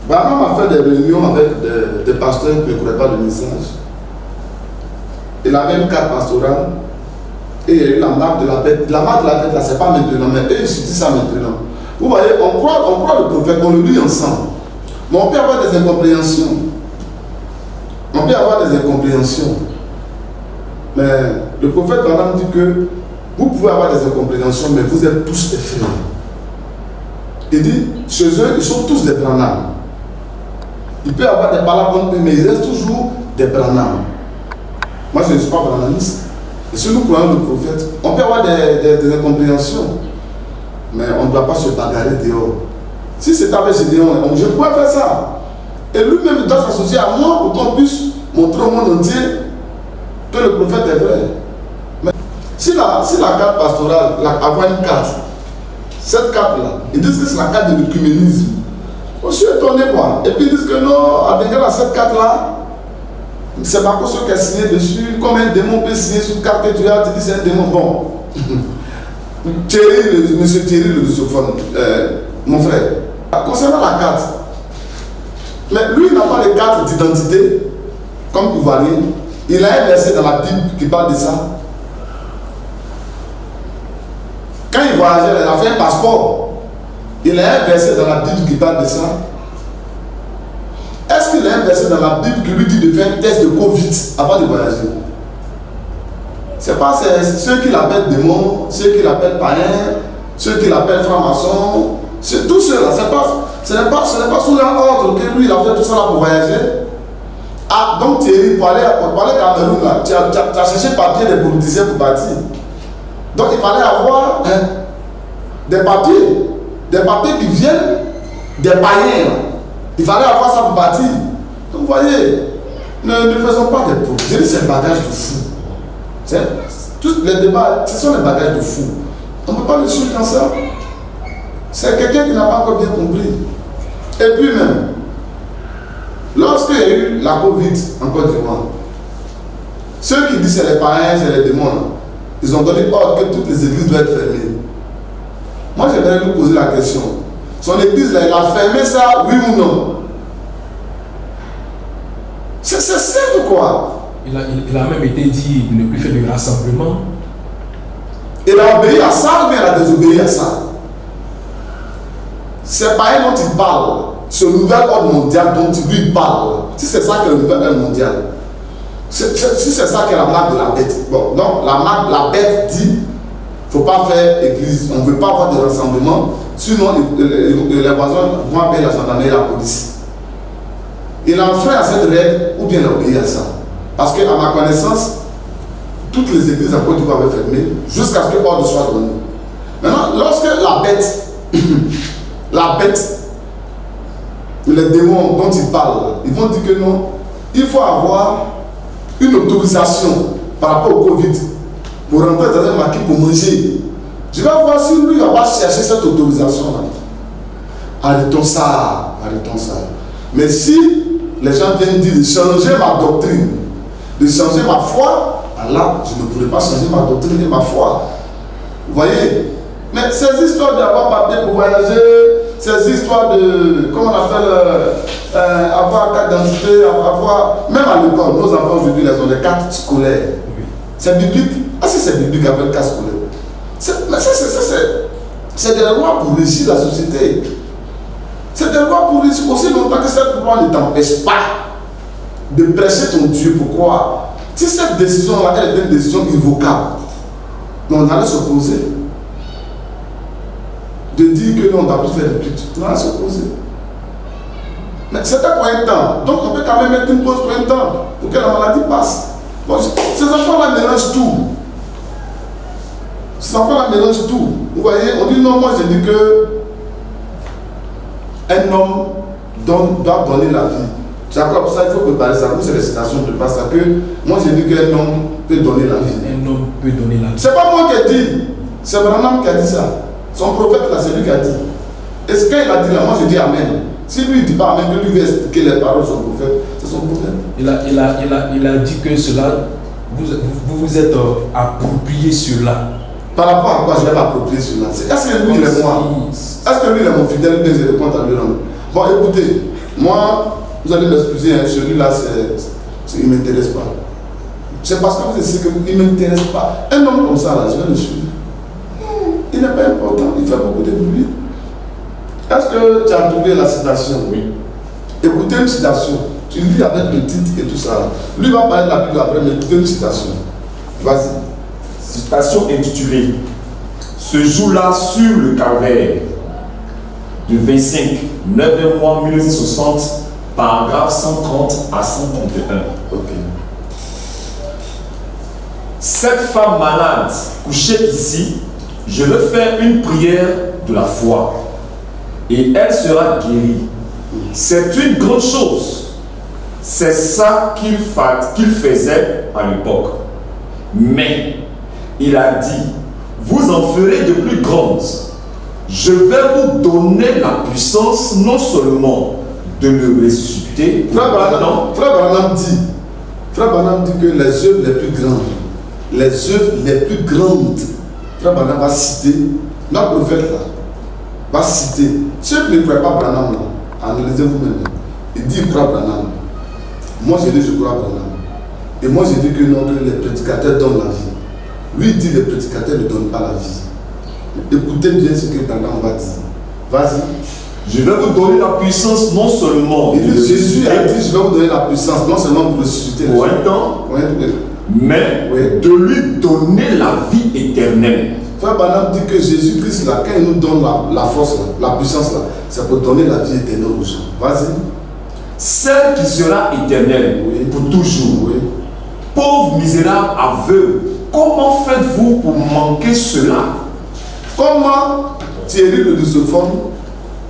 S2: Branham a fait des réunions avec des pasteurs qui ne croyaient pas le message. Il avait une carte pastorale. Et il y a eu la marque de la bête. La marque de la bête, là, c'est pas maintenant, mais eux, ils se disent ça maintenant. Vous voyez, on croit le prophète, on le lit ensemble. Mais on peut avoir des incompréhensions. On peut avoir des incompréhensions. Mais le prophète Branham dit que vous pouvez avoir des incompréhensions, mais vous êtes tous des frères. Il dit, chez eux, ils sont tous des Branham. Il peut y avoir des palabres, mais ils restent toujours des Branham. Moi, je ne suis pas branhamiste. Et si nous croyons le prophète, on peut avoir des incompréhensions, mais on ne doit pas se bagarrer dehors. Si c'est avec Gédéon, je pourrais faire ça. Et lui-même doit s'associer à moi pour qu'on puisse montrer au monde entier que le prophète est vrai. Mais si la carte pastorale, avoir une carte, cette carte-là, ils disent que c'est la carte de l'œcuménisme. Je suis étonné quoi. Et puis ils disent que non, à Benguela, cette carte-là, c'est pas ce qui est signé dessus. Comme un démon peut signer sur une carte que tu as, tu dis c'est un démon. Bon. Monsieur Thierry le Russophone, mon frère, concernant la carte, mais lui il n'a pas de carte d'identité comme Ivoirien. Il a un verset dans la Bible qui parle de ça. Quand il voyageait, il a fait un passeport. Il a un verset dans la Bible qui parle de ça. Est-ce qu'il y a un verset dans la Bible qui lui dit de faire un test de Covid avant de voyager? C'est pas ceux qui l'appellent démon, ceux qui l'appellent païen, ceux qui l'appellent franc-maçon, tous ceux-là, ce n'est pas sous leur ordre que lui il a fait tout ça là pour voyager. Ah, donc Thierry, pour aller Cameroun, là, tu as cherché papier des politiciens pour partir. Donc il fallait avoir des papiers qui viennent des païens. Là. Il fallait avoir ça pour partir. Donc vous voyez, ne faisons pas des problèmes. Je dis c'est un bagage de fou. Tous les débats, ce sont des bagages de fou. On ne peut pas le suivre dans ça. C'est quelqu'un qui n'a pas encore bien compris. Et puis même, lorsqu'il y a eu la Covid en Côte d'Ivoire, ceux qui disent que c'est les païens, c'est les démons, là, ils ont donné ordre que toutes les églises doivent être fermées. Moi, j'aimerais lui poser la question. Son église, là, il a fermé ça, oui ou non? C'est simple quoi.
S1: Il a même été dit de ne plus faire de rassemblement.
S2: Il a obéi à ça ou bien il a désobéi à ça? C'est pas un dont il parle. Ce nouvel ordre mondial dont il parle. Si c'est ça que le nouvel ordre mondial. Si c'est ça que la marque de la bête. Bon, donc la bête dit il ne faut pas faire église. On ne veut pas avoir de rassemblement. Sinon, les voisins vont appeler la gendarmerie et la police. Il a enfreint à cette règle ou bien il a obéi à ça. Parce qu'à ma connaissance, toutes les églises en Côte d'Ivoire avaient fermé jusqu'à ce que l'ordre soit donné. Maintenant, lorsque la bête, les démons dont ils parlent, ils vont dire que non, il faut avoir une autorisation par rapport au Covid pour rentrer dans un marché pour manger. Je vais voir si lui va pas chercher cette autorisation-là. Arrêtons ça, arrêtons ça. Mais si les gens viennent dire de changer ma doctrine, de changer ma foi, là, je ne pourrais pas changer ma doctrine et ma foi. Vous voyez? Mais ces histoires d'avoir papier pour voyager, ces histoires de, comment on appelle, avoir carte d'identité, avoir, même à l'école, nos enfants aujourd'hui, ils ont des cartes scolaires. C'est biblique. Ah, si c'est biblique avec une carte scolaire. Mais c'est des lois pour régir la société. C'est des lois pour régir aussi longtemps que cette loi ne t'empêche pas de prêcher ton Dieu. Pourquoi? Si cette décision-là est une décision irrévocable, on allait s'opposer. De dire que non, on ne doit plus faire de culte, on allait s'opposer. Mais c'était pour un temps. Donc on peut quand même mettre une pause pour un temps, pour que la maladie passe. Bon, ces enfants-là mélangent tout. Ces enfants-là mélangent tout. Vous voyez, on dit non, moi je dis que un homme doit donner la vie. Jacob, ça il faut préparer ça. Vous, c'est les citations de pas ça que moi je dis qu'un homme peut donner la vie.
S1: Un homme peut donner la vie.
S2: C'est pas moi qui ai dit. C'est Branham qui a dit ça. Son prophète là, c'est lui qui a dit. Et ce qu'il a dit là, moi je dis Amen. Si lui ne dit pas Amen, que lui veut expliquer les paroles de son prophète, c'est son problème.
S1: Il a dit que cela, vous vous êtes approprié cela.
S2: Par rapport à quoi je vais m'approprier cela? Est-ce que lui il est moi? Est-ce que lui il est mon fidèle ou bien je réponds à lui? Bon, écoutez, moi, vous allez m'excuser, hein, celui-là, il ne m'intéresse pas. C'est parce que vous essayez qu'il ne m'intéresse pas. Un homme comme ça, là, je vais le suivre. Il n'est pas important, il fait beaucoup de bruit. Est-ce que tu as trouvé la citation? Oui. Écoutez une citation. Tu lis avec le titre et tout ça. Lui va parler de la Bible après, mais écoutez une citation. Vas-y.
S7: Citation intitulée Ce jour-là sur le calvaire, de 25, 9 mois 1960, paragraphe 130 à 131.
S2: Ok.
S7: Cette femme malade couchée ici, je veux faire une prière de la foi et elle sera guérie. C'est une grande chose. C'est ça qu'il faisait à l'époque. Mais il a dit, vous en ferez de plus grandes. Je vais vous donner la puissance non seulement de le ressusciter.
S2: Frère Branham dit que les œuvres les plus grandes, Frère Branham va citer, notre prophète là, va citer. Ceux qui ne croient pas Branham là, analysez vous-même. Il dit croit Branham. Moi je dis je crois Branham. Et moi je dis que non, que les prédicateurs donnent la vie. Lui dit les prédicateurs ne donnent pas la vie. Écoutez bien ce que Branham va dire. Vas-y.
S7: Je vais vous donner la puissance non seulement.
S2: Jésus a dit je vais vous donner la puissance non seulement pour ressusciter les gens.
S7: Temps, mais de lui donner la vie éternelle.
S2: Frère Branham dit que Jésus-Christ là, quand il nous donne la force, là, la puissance là, c'est pour donner la vie éternelle aux gens. Vas-y.
S7: Celle qui sera éternelle pour toujours.
S2: Oui.
S7: Pauvre misérable aveugle, comment faites-vous pour manquer cela?
S2: Comment Thierry de Luciforme,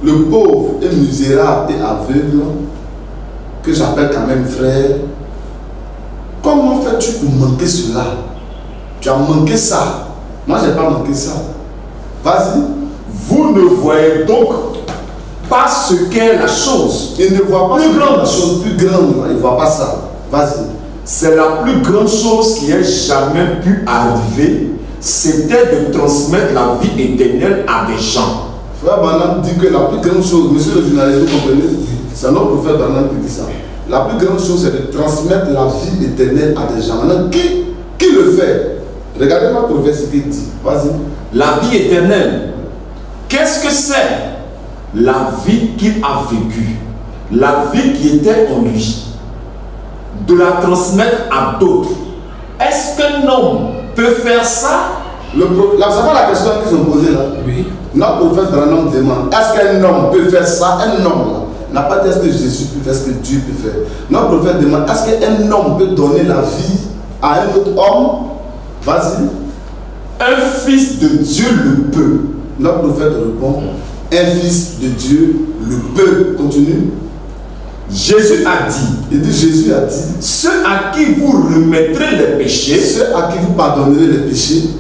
S2: le pauvre et misérable et aveugle, que j'appelle quand même frère, comment fais-tu pour manquer cela? Tu as manqué ça. Moi, je n'ai pas manqué ça. Vas-y.
S7: Vous ne voyez donc pas ce qu'est la chose.
S2: Il ne voit pas la chose plus grande. Il ne voit pas ça. Vas-y.
S7: C'est la plus grande chose qui ait jamais pu arriver. C'était de transmettre la vie éternelle à des gens.
S2: Frère Branham dit que la plus grande chose, monsieur le journaliste, vous comprenez? C'est notre prophète Branham qui dit ça. La plus grande chose, c'est de transmettre la vie éternelle à des gens. Maintenant, qui le fait? Regardez ma prophète ce qu'il dit. Vas-y.
S7: La vie éternelle, qu'est-ce que c'est? La vie qu'il a vécue, la vie qui était en lui, de la transmettre à d'autres. Est-ce qu'un homme peut faire ça?
S2: C'est pas la question qu'ils ont posée là.
S1: Oui.
S2: Notre prophète Branham demande, est-ce qu'un homme peut faire ça? Un homme là n'a pas dit est-ce que Jésus peut faire ce que Dieu peut faire. Notre prophète demande, est-ce qu'un homme peut donner la vie à un autre homme? Vas-y.
S7: Un fils de Dieu le peut.
S2: Notre prophète répond, un fils de Dieu le peut. Continue.
S7: Jésus a dit,
S2: Jésus a dit,
S7: ceux à qui vous remettrez les péchés,
S2: ceux à qui vous pardonnerez les péchés,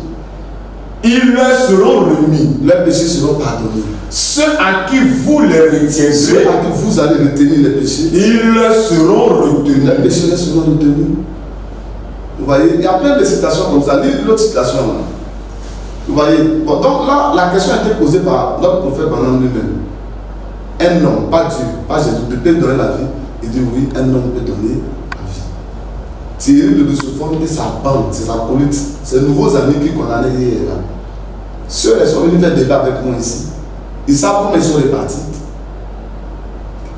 S7: ils leur seront remis.
S2: Leurs péchés seront pardonnés.
S7: Ceux à qui vous les retiendrez,
S2: ceux à qui vous allez retenir les péchés,
S7: ils leur seront retenus.
S2: Les péchés leur seront retenus. Vous voyez, il y a plein de citations comme ça. Lisez l'autre citation là. Vous voyez. Bon, donc là, la question a été posée par notre prophète Branham lui-même. Un homme, pas Dieu, pas Jésus, peut donner la vie. Il dit oui, un homme peut donner la vie. Thierry de Luciphone et sa bande, c'est sa police, ses nouveaux amis qui condamnaient hier là. Ceux qui sont venus faire débat avec moi ici, ils savent comment ils sont répartis.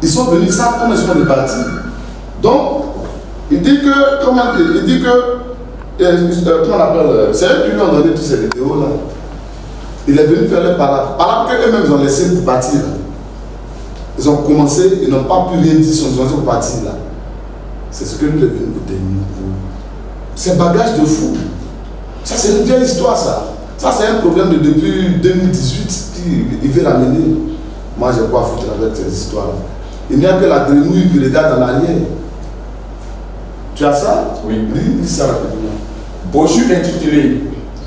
S2: Ils sont venus, ils savent comment ils sont répartis. Donc, il dit que, comment il dit que, comment on appelle, c'est eux qui lui ont donné toutes ces vidéos là. Il est venu faire leur parade. Parade qu'eux-mêmes ont laissé pour partir là. Ils ont commencé, ils n'ont pas pu rien dire, ils ont parti là. C'est ce que nous devons vous terminer. C'est bagage de fou. Ça, c'est une vieille histoire, ça. Ça, c'est un problème de depuis 2018 qu'il veut ramener. Moi, je n'ai pas à foutre avec ces histoires-là. Il n'y a que la grenouille qui regarde en arrière. Tu as ça?
S7: Oui.
S2: Lis ça rapidement.
S7: Brochure intitulée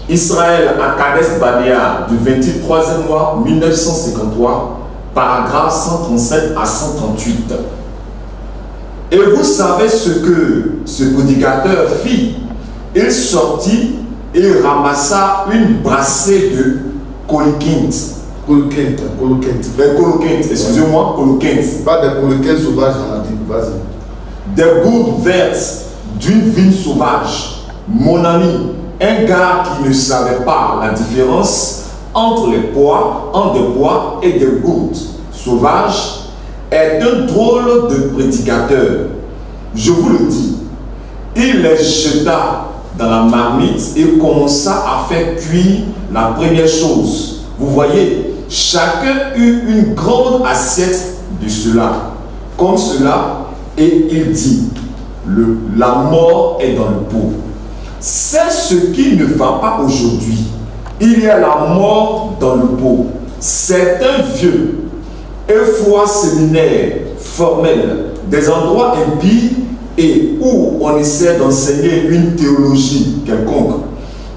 S7: Israël à Kadesh Barnea du 23e mois 1953. Paragraphe 137 à 138. Et vous savez ce que ce prédicateur fit. Il sortit et ramassa une brassée de coloquinte. Excusez-moi, coloquinte.
S2: Pas des coloquintes sauvages dans la Bible, vas-y.
S7: Des gourdes vertes d'une vigne sauvage. Mon ami, un gars qui ne savait pas la différence entre des bois et des gourdes sauvages est un drôle de prédicateur. Je vous le dis. Il les jeta dans la marmite et commença à faire cuire la première chose. Vous voyez, chacun eut une grande assiette de cela. Comme cela, et il dit, la mort est dans le pot. C'est ce qui ne va pas aujourd'hui. Il y a la mort dans le pot. C'est un vieux effroi séminaire formel, des endroits impies et où on essaie d'enseigner une théologie quelconque.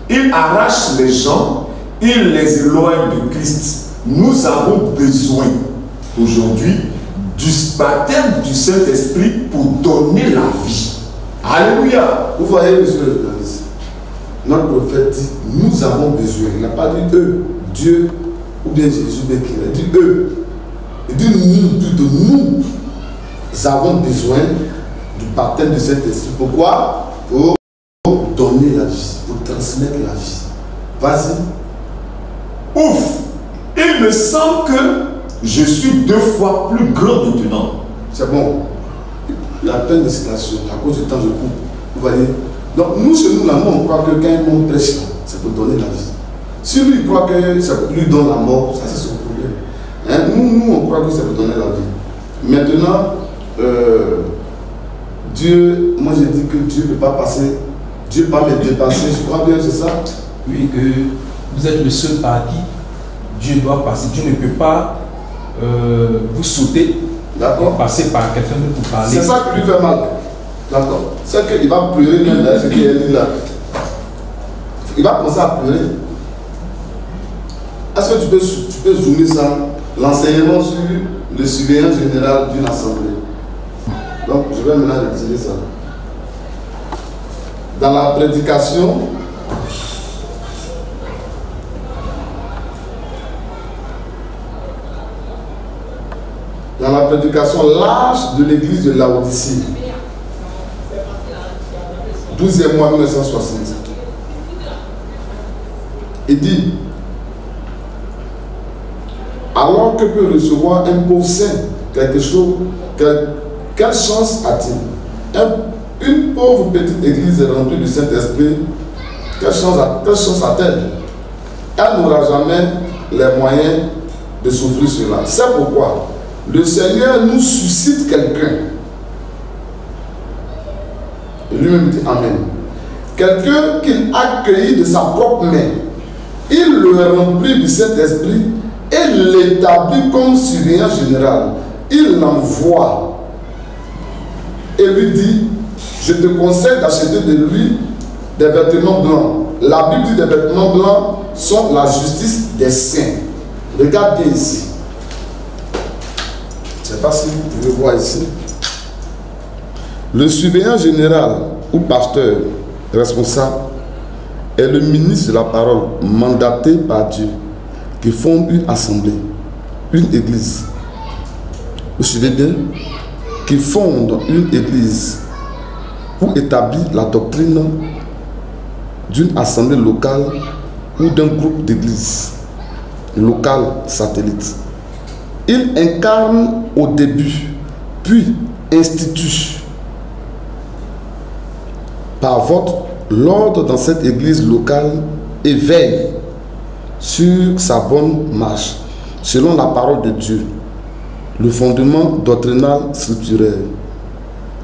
S7: Il arrache les gens, il les éloigne de Christ. Nous avons besoin aujourd'hui du baptême du Saint-Esprit pour donner la vie. Alléluia.
S2: Vous voyez, monsieur le journaliste, notre prophète dit, nous avons besoin. Il n'a pas dit eux, Dieu, ou bien Jésus, mais qu'il a dit eux. Il dit nous, plutôt nous avons besoin du baptême du Saint-Esprit. Pourquoi? Pour donner la vie, pour transmettre la vie. Vas-y.
S7: Ouf! Il me semble que je suis 2 fois plus grand maintenant.
S2: C'est bon. Il y a plein de citations. À cause du temps, je coupe. Vous voyez? Donc, nous, chez nous, là, on croit que quand un homme prêche, c'est pour donner la vie. Si lui, il croit que ça lui donne la mort, ça, c'est son problème. Hein? Nous, on croit que c'est pour donner la vie. Maintenant, Dieu, moi, j'ai dit que Dieu ne peut pas passer, Dieu ne peut pas me dépasser. Je crois bien, c'est ça?
S1: Oui, que vous êtes le seul par qui Dieu doit passer. Dieu ne peut pas vous sauter et passer par quelqu'un pour parler.
S2: C'est ça qui lui fait mal. D'accord. C'est qu'il va pleurer même là, ce qu'il est là. Il va commencer à pleurer. Est-ce que tu peux zoomer ça? L'enseignement sur le surveillant général d'une assemblée. Donc, je vais maintenant retirer ça. Dans la prédication, large de l'église de Laodicée, 12e mois 1960, il dit, alors que peut recevoir un pauvre saint quelque chose, quelle chance a-t-il? Une pauvre petite église remplie du Saint-Esprit, quelle chance a-t-elle? Elle n'aura jamais les moyens de souffrir cela. C'est pourquoi le Seigneur nous suscite quelqu'un. Et lui-même dit Amen. quelqu'un qu'il a accueilli de sa propre main. Il le remplit du Saint-Esprit et l'établit comme surveillant général. Il l'envoie et lui dit, je te conseille d'acheter de lui des vêtements blancs. La Bible dit des vêtements blancs sont la justice des saints. Regardez ici. Je ne sais pas si vous pouvez voir ici. Le surveillant général ou pasteur responsable est le ministre de la parole mandaté par Dieu qui fonde une assemblée, une église. Vous suivez bien? Qui fonde une église ou établit la doctrine d'une assemblée locale ou d'un groupe d'églises locales satellites. Il incarne au début, puis institue par vote l'ordre dans cette église locale et veille sur sa bonne marche, selon la parole de Dieu, le fondement doctrinal structurel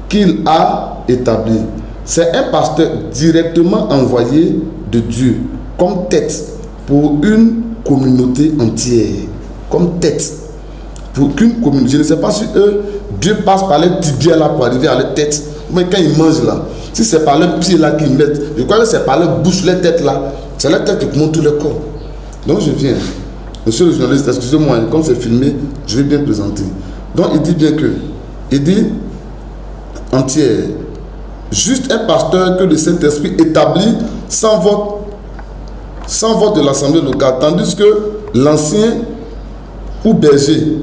S2: qu'il a établi. C'est un pasteur directement envoyé de Dieu comme tête pour une communauté entière. Comme tête pour qu'une communauté. Je ne sais pas si eux, Dieu passe par les tibias là pour arriver à leur tête. Mais quand ils mangent là, si c'est par leurs pieds là qu'ils mettent, je crois que c'est par leur bouche, leur tête là, c'est leur tête qui monte tout le corps. Donc je viens. Monsieur le journaliste, excusez-moi, comme c'est filmé, je vais bien présenter. Donc il dit bien que, il dit entière, juste un pasteur que le Saint-Esprit établit sans vote de l'Assemblée locale, tandis que l'ancien ou berger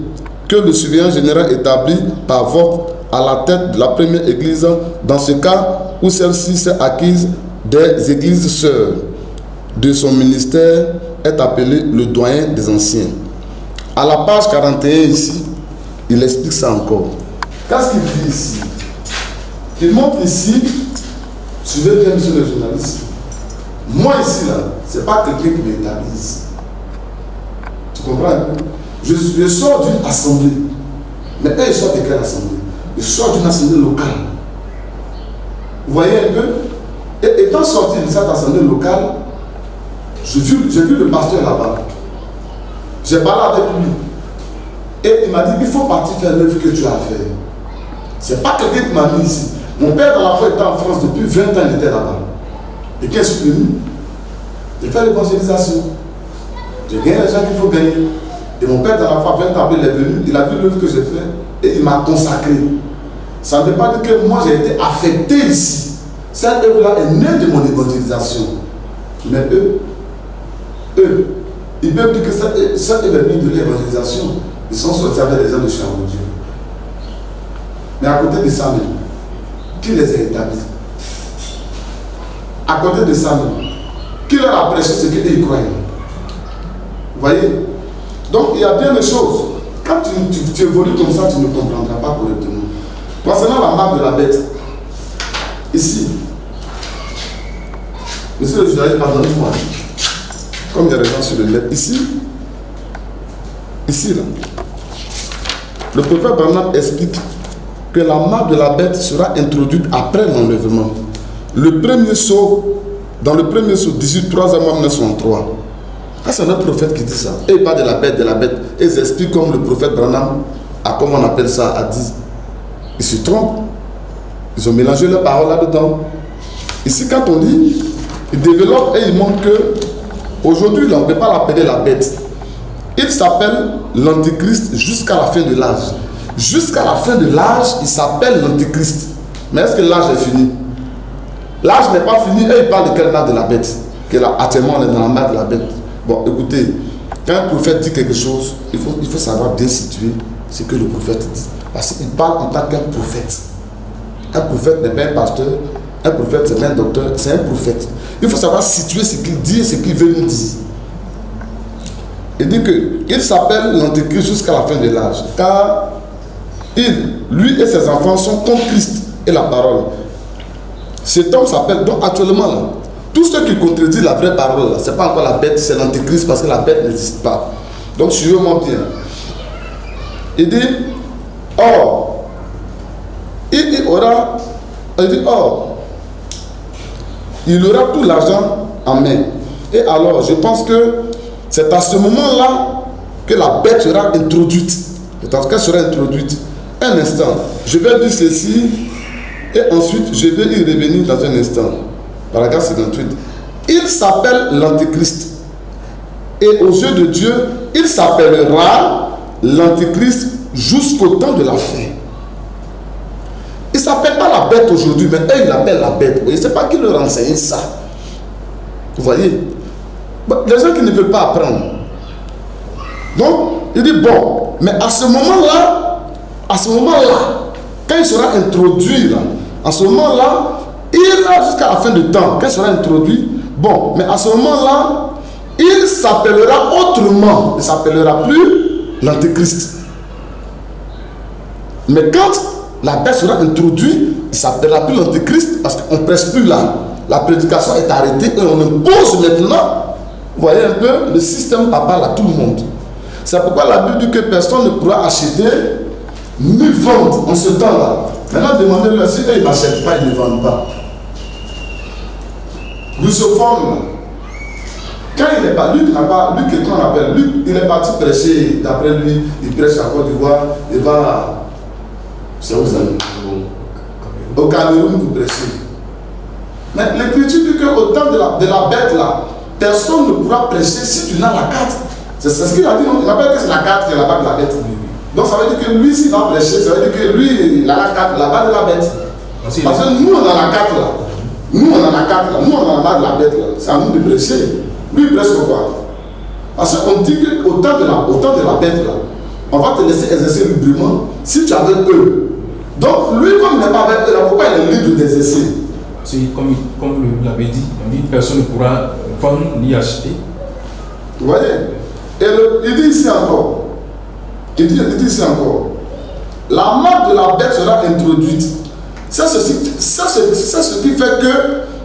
S2: que le surveillant général établit par vote à la tête de la première église, dans ce cas où celle-ci s'est acquise des églises sœurs de son ministère, est appelé le doyen des anciens. À la page 41 ici, il explique ça encore. Qu'est-ce qu'il dit ici? Il montre ici, suivez bien monsieur le journaliste, moi ici là, c'est pas quelqu'un qui m'établit. Tu comprends un peu? Je sors d'une assemblée. Mais eux, ils sortent de quelle assemblée? Ils sortent d'une assemblée locale. Vous voyez un peu? Et étant sorti de cette assemblée locale, j'ai vu le pasteur là-bas. J'ai parlé avec lui. Et il m'a dit, il faut partir faire l'œuvre que tu as à faire. C'est pas quelqu'un qui m'a mis ici. Mon père dans la foi était en France depuis 20 ans, il était là-bas. Et qu'est-ce que je suis venu? J'ai fait l'évangélisation. J'ai gagné les gens qu'il faut gagner. Et mon père dans la foi, 20 ans après, il est venu, il a vu l'œuvre que j'ai fait et il m'a consacré. Ça ne veut pas dire que moi j'ai été affecté ici. Cette œuvre-là est née de mon évangélisation. Mais eux, ils peuvent dire que cette œuvre est née de l'évangélisation. Ils sont sortis avec les gens de Dieu. Mais à côté de ça même, qui les a établis? À côté de ça même, qui leur a prêché ce qu'ils croyaient? Vous voyez? Donc il y a bien des choses. Quand tu évolues comme ça, tu ne comprendras pas correctement. Concernant la marque de la bête, ici, monsieur le journaliste, pardonnez-moi, comme il y a des gens sur le net, ici là, le prophète Branham explique que la marque de la bête sera introduite après l'enlèvement. Le premier saut, dans le premier saut, 18 mois 1963. C'est notre prophète qui dit ça. Et il parle de la bête, Et ils expliquent comme le prophète Branham, à comment on appelle ça, a dit. Ils se trompent. Ils ont mélangé leurs paroles là-dedans. Ici, quand on lit, ils développent et ils montrent que aujourd'hui, on ne peut pas l'appeler la bête. Il s'appelle l'antichrist jusqu'à la fin de l'âge. Jusqu'à la fin de l'âge, il s'appelle l'antichrist. Mais est-ce que l'âge est fini? L'âge n'est pas fini. Et il parle de quelle marque de la bête? Que là, actuellement, on est dans la marque de la bête. Bon, écoutez, quand un prophète dit quelque chose, il faut savoir bien situer ce que le prophète dit. Parce qu'il parle en tant qu'un prophète. Un prophète n'est pas un pasteur. Un prophète, c'est pas un docteur. C'est un prophète. Il faut savoir situer ce qu'il dit et ce qu'il veut nous dire. Il dit qu'il s'appelle l'antéchrist jusqu'à la fin de l'âge. Car lui et ses enfants sont contre Christ et la parole. Cet homme s'appelle, donc actuellement là, tout ce qui contredit la vraie parole, ce n'est pas encore la bête, c'est l'antéchrist parce que la bête n'existe pas. Donc suivez-moi bien. Il dit, or, il dit, or, il aura tout l'argent en main. Et alors, je pense que c'est à ce moment-là que la bête sera introduite. En tout cas, sera introduite. Un instant, je vais dire ceci et ensuite je vais y revenir dans un instant. Paragraphe 58. Il s'appelle l'Antéchrist. Et aux yeux de Dieu, il s'appellera l'Antéchrist jusqu'au temps de la fin. Il ne s'appelle pas la bête aujourd'hui, mais eux, ils l'appellent la bête. Je ne sais pas qui leur enseigne ça. Vous voyez? Les gens qui ne veulent pas apprendre. Donc, il dit, bon, mais à ce moment-là, quand il sera introduit, là, à ce moment-là, il a jusqu'à la fin du temps, quand il sera introduit, bon, mais à ce moment-là, il s'appellera autrement. Il ne s'appellera plus l'Antéchrist. Mais quand la bête sera introduite, il ne s'appellera plus l'Antéchrist parce qu'on ne presse plus là. La prédication est arrêtée et on impose maintenant, vous voyez un peu, le système papal à tout le monde. C'est pourquoi la Bible dit que personne ne pourra acheter ni vendre en ce temps-là. Maintenant, demandez-leur si ils n'achètent pas, ils ne vendent pas. Luciforme, quand il est parti, Luc, qu'on appelle, Luc, il est parti prêcher, d'après lui, il prêche à Côte d'Ivoire, il va, c'est où ça? Au Cameroun pour prêcher. Mais l'Écriture dit qu'au temps de la bête là, personne ne pourra prêcher si tu n'as la carte. C'est ce qu'il a dit, non? Il appelle que c'est la carte qui est là-bas de la bête. Donc ça veut dire que lui, s'il va prêcher, ça veut dire que lui, il a la carte là-bas de la bête. Parce que nous, on a la carte là. Nous, on a la carte là. Nous, on a la carte de la bête là. C'est à nous de prêcher. Lui, il prêche quoi? Parce qu'on dit qu'au temps de la bête là, on va te laisser exercer librement si tu es avec eux. Donc lui, comme il n'est pas avec eux là, pourquoi il est libre d'exercer?
S1: C'est comme l'avait dit, personne ne pourra vendre ni acheter.
S2: Vous voyez? Et il dit ici encore, la marque de la bête sera introduite. C'est ce qui fait que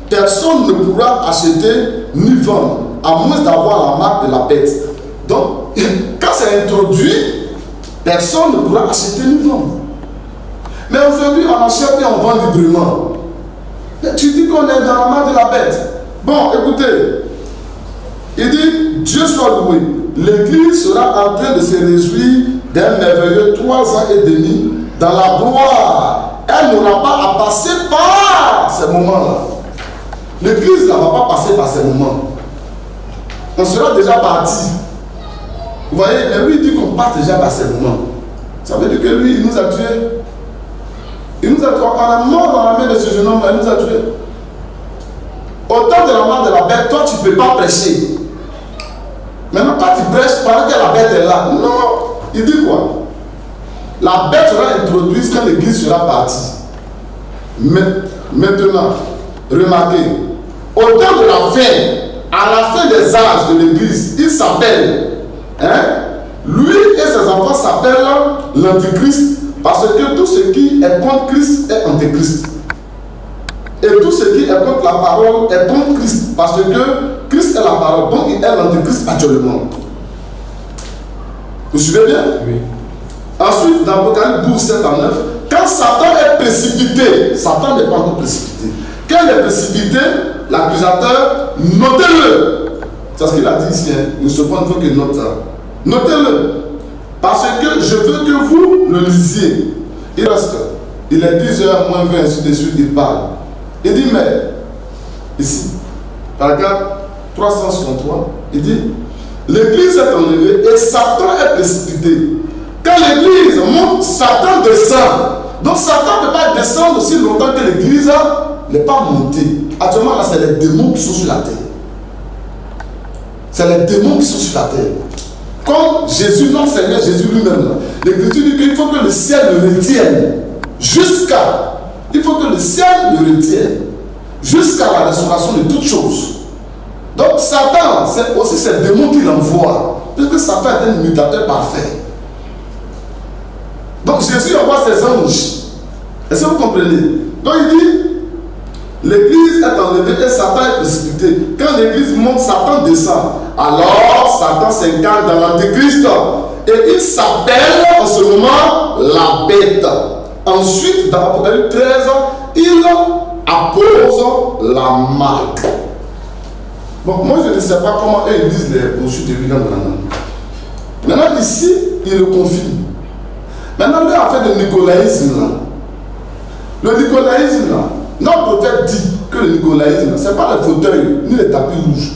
S2: personne ne pourra acheter ni vendre, à moins d'avoir la marque de la bête. Donc, quand c'est introduit, personne ne pourra acheter ni vendre. Mais aujourd'hui, on achète et on vend librement. Mais tu dis qu'on est dans la marque de la bête. Bon, écoutez, il dit, Dieu soit loué. L'Église sera en train de se réjouir d'un merveilleux 3 ans et demi dans la gloire. Elle n'aura pas à passer par ces moments-là. L'Église ne va pas passer par ces moments. On sera déjà parti. Vous voyez, mais lui dit qu'on passe déjà par ces moments. Ça veut dire que lui, il nous a tués. Il nous a tués. On est mort dans la main de ce jeune homme, il nous a tués. Au temps de la mort de la bête, toi, tu ne peux pas prêcher. Maintenant, quand tu prêches, pendant que la bête est là. Non. Il dit quoi? La bête sera introduite quand l'église sera partie. Maintenant, remarquez, au temps de la fin, à la fin des âges de l'église, il s'appelle, lui et ses enfants s'appellent l'Antéchrist, parce que tout ce qui est contre Christ est Antéchrist. Et tout ce qui est contre la parole est contre Christ, parce que Christ est la parole, donc il est l'Antéchrist actuellement. Vous suivez bien?
S1: Oui.
S2: Ensuite, dans Apocalypse 12, 7 à 9, quand Satan est précipité, Satan n'est pas encore précipité. Quand il est précipité, l'accusateur, notez-le. C'est ce qu'il a dit ici. Il faut qu'il note ça. Notez-le. Parce que je veux que vous le lisiez. Il reste. Il est 10h moins 20, ainsi de suite, il parle. Il dit, mais, ici, paragraphe 363, il dit, l'église est enlevée et Satan est précipité. Quand l'église monte, Satan descend. Donc Satan ne peut pas descendre aussi longtemps que l'église n'est pas montée. Actuellement, là, c'est les démons qui sont sur la terre. C'est les démons qui sont sur la terre. Comme Jésus, non Seigneur Jésus lui-même. L'Écriture dit qu'il faut que le ciel le retienne. Il faut que le ciel le retienne. Jusqu'à la restauration de toutes choses. Donc Satan, c'est aussi ces démons qu'il envoie. Parce que Satan est un imitateur parfait. Donc Jésus envoie ses anges. Est-ce que vous comprenez? Donc il dit, l'église est enlevée et Satan est précipité. Quand l'église monte, Satan descend. Alors Satan s'incarne dans l'Antéchrist. Et il s'appelle en ce moment la bête. Ensuite, dans Apocalypse 13, il appose la marque. Bon, moi je ne sais pas comment ils disent les brochures de William Branham. Maintenant ici, il le confirme. Maintenant, lui a fait le nicolaïsme là. Le nicolaïsme là, notre prophète dit que le nicolaïsme, ce n'est pas les fauteuils ni les tapis rouges.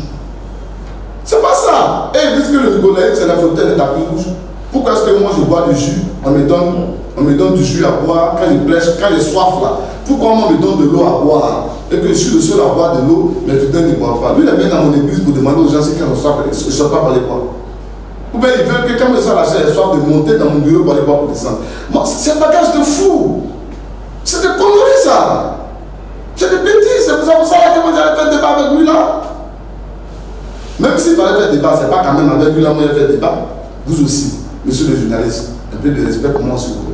S2: C'est pas ça. Et ils disent que le nicolaïsme, c'est les fauteuils et les tapis rouges. Pourquoi est-ce que moi je bois du jus, on me donne du jus à boire quand il plèche, quand il est soif là? Pourquoi on me donne de l'eau à boire? Et que je suis le seul à boire de l'eau, mais fidèles ne boivent pas. Lui, il vient dans mon église pour demander aux gens si quand on soif, je ne sais pas parler quoi. Ou bien il veut que quand le soir la chair est soif, de monter dans mon bureau pour aller boire pour descendre. C'est un bagage de fou. C'est des conneries ça. C'est des bêtises. C'est pour ça que moi j'allais faire débat avec lui là. Même s'il fallait faire débat, c'est pas quand même avec lui là, moi j'allais faire débat. Vous aussi, monsieur le journaliste, un peu de respect pour moi s'il vous plaît.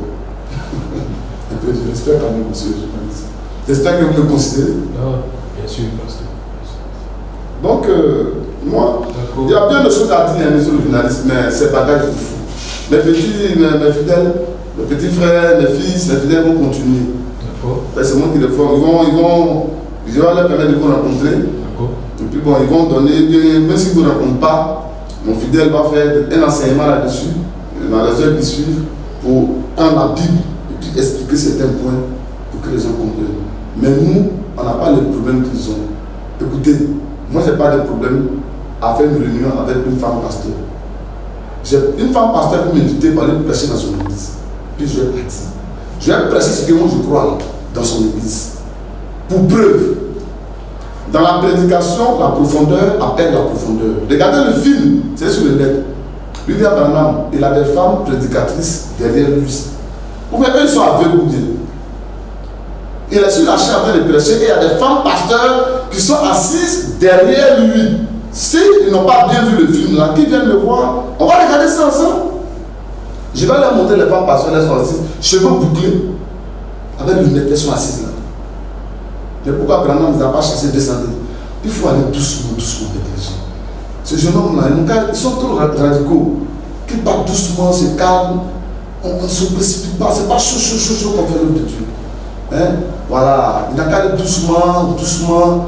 S2: Un peu de respect quand même, monsieur le journaliste. J'espère que vous me considérez.
S1: Non, bien sûr, pasteur.
S2: Donc, moi, il y a bien de choses à dire, monsieur le journaliste, mais c'est bagage de fou. Mes fidèles, mes petits frères, mes fils, mes fidèles vont continuer. C'est moi qui le font. Je vais leur permettre de vous rencontrer. Et puis bon, ils vont donner, même si vous ne rencontrez pas, mon fidèle va faire un enseignement là-dessus, dans les heures qui suivent, pour prendre la Bible et puis expliquer certains points pour que les gens comprennent. Mais nous, on n'a pas les problèmes qu'ils ont. Écoutez, moi je n'ai pas de problème à faire une réunion avec une femme pasteur. J'ai une femme pasteur qui m'invite pour aller prêcher dans son église. Puis je vais partir. Je vais prêcher ce que moi je crois dans son église. Pour preuve, dans la prédication, la profondeur appelle la profondeur. Regardez le film, c'est sur le net. William Branham, il a des femmes prédicatrices derrière lui. Ou bien eux, ils sont aveugles ou bien. Il est sur la chaîne en train de prêcher et il y a des femmes pasteurs qui sont assises derrière lui. S'ils n'ont pas bien vu le film là, qui viennent le voir, on va regarder ça ensemble. Je vais leur montrer les femmes pasteurs, elles sont assises, cheveux bouclés, avec lunettes, elles sont assises là. Mais pourquoi Branham ne les a pas chassés, descendre? Il faut aller doucement, doucement avec les gens. Ce jeune homme-là, ils sont trop radicaux. Qu'ils partent doucement, se calment, on ne se précipite pas, c'est pas chaud qu'on fait l'œuvre de Dieu. Hein? Voilà, il n'a qu'à aller doucement, doucement,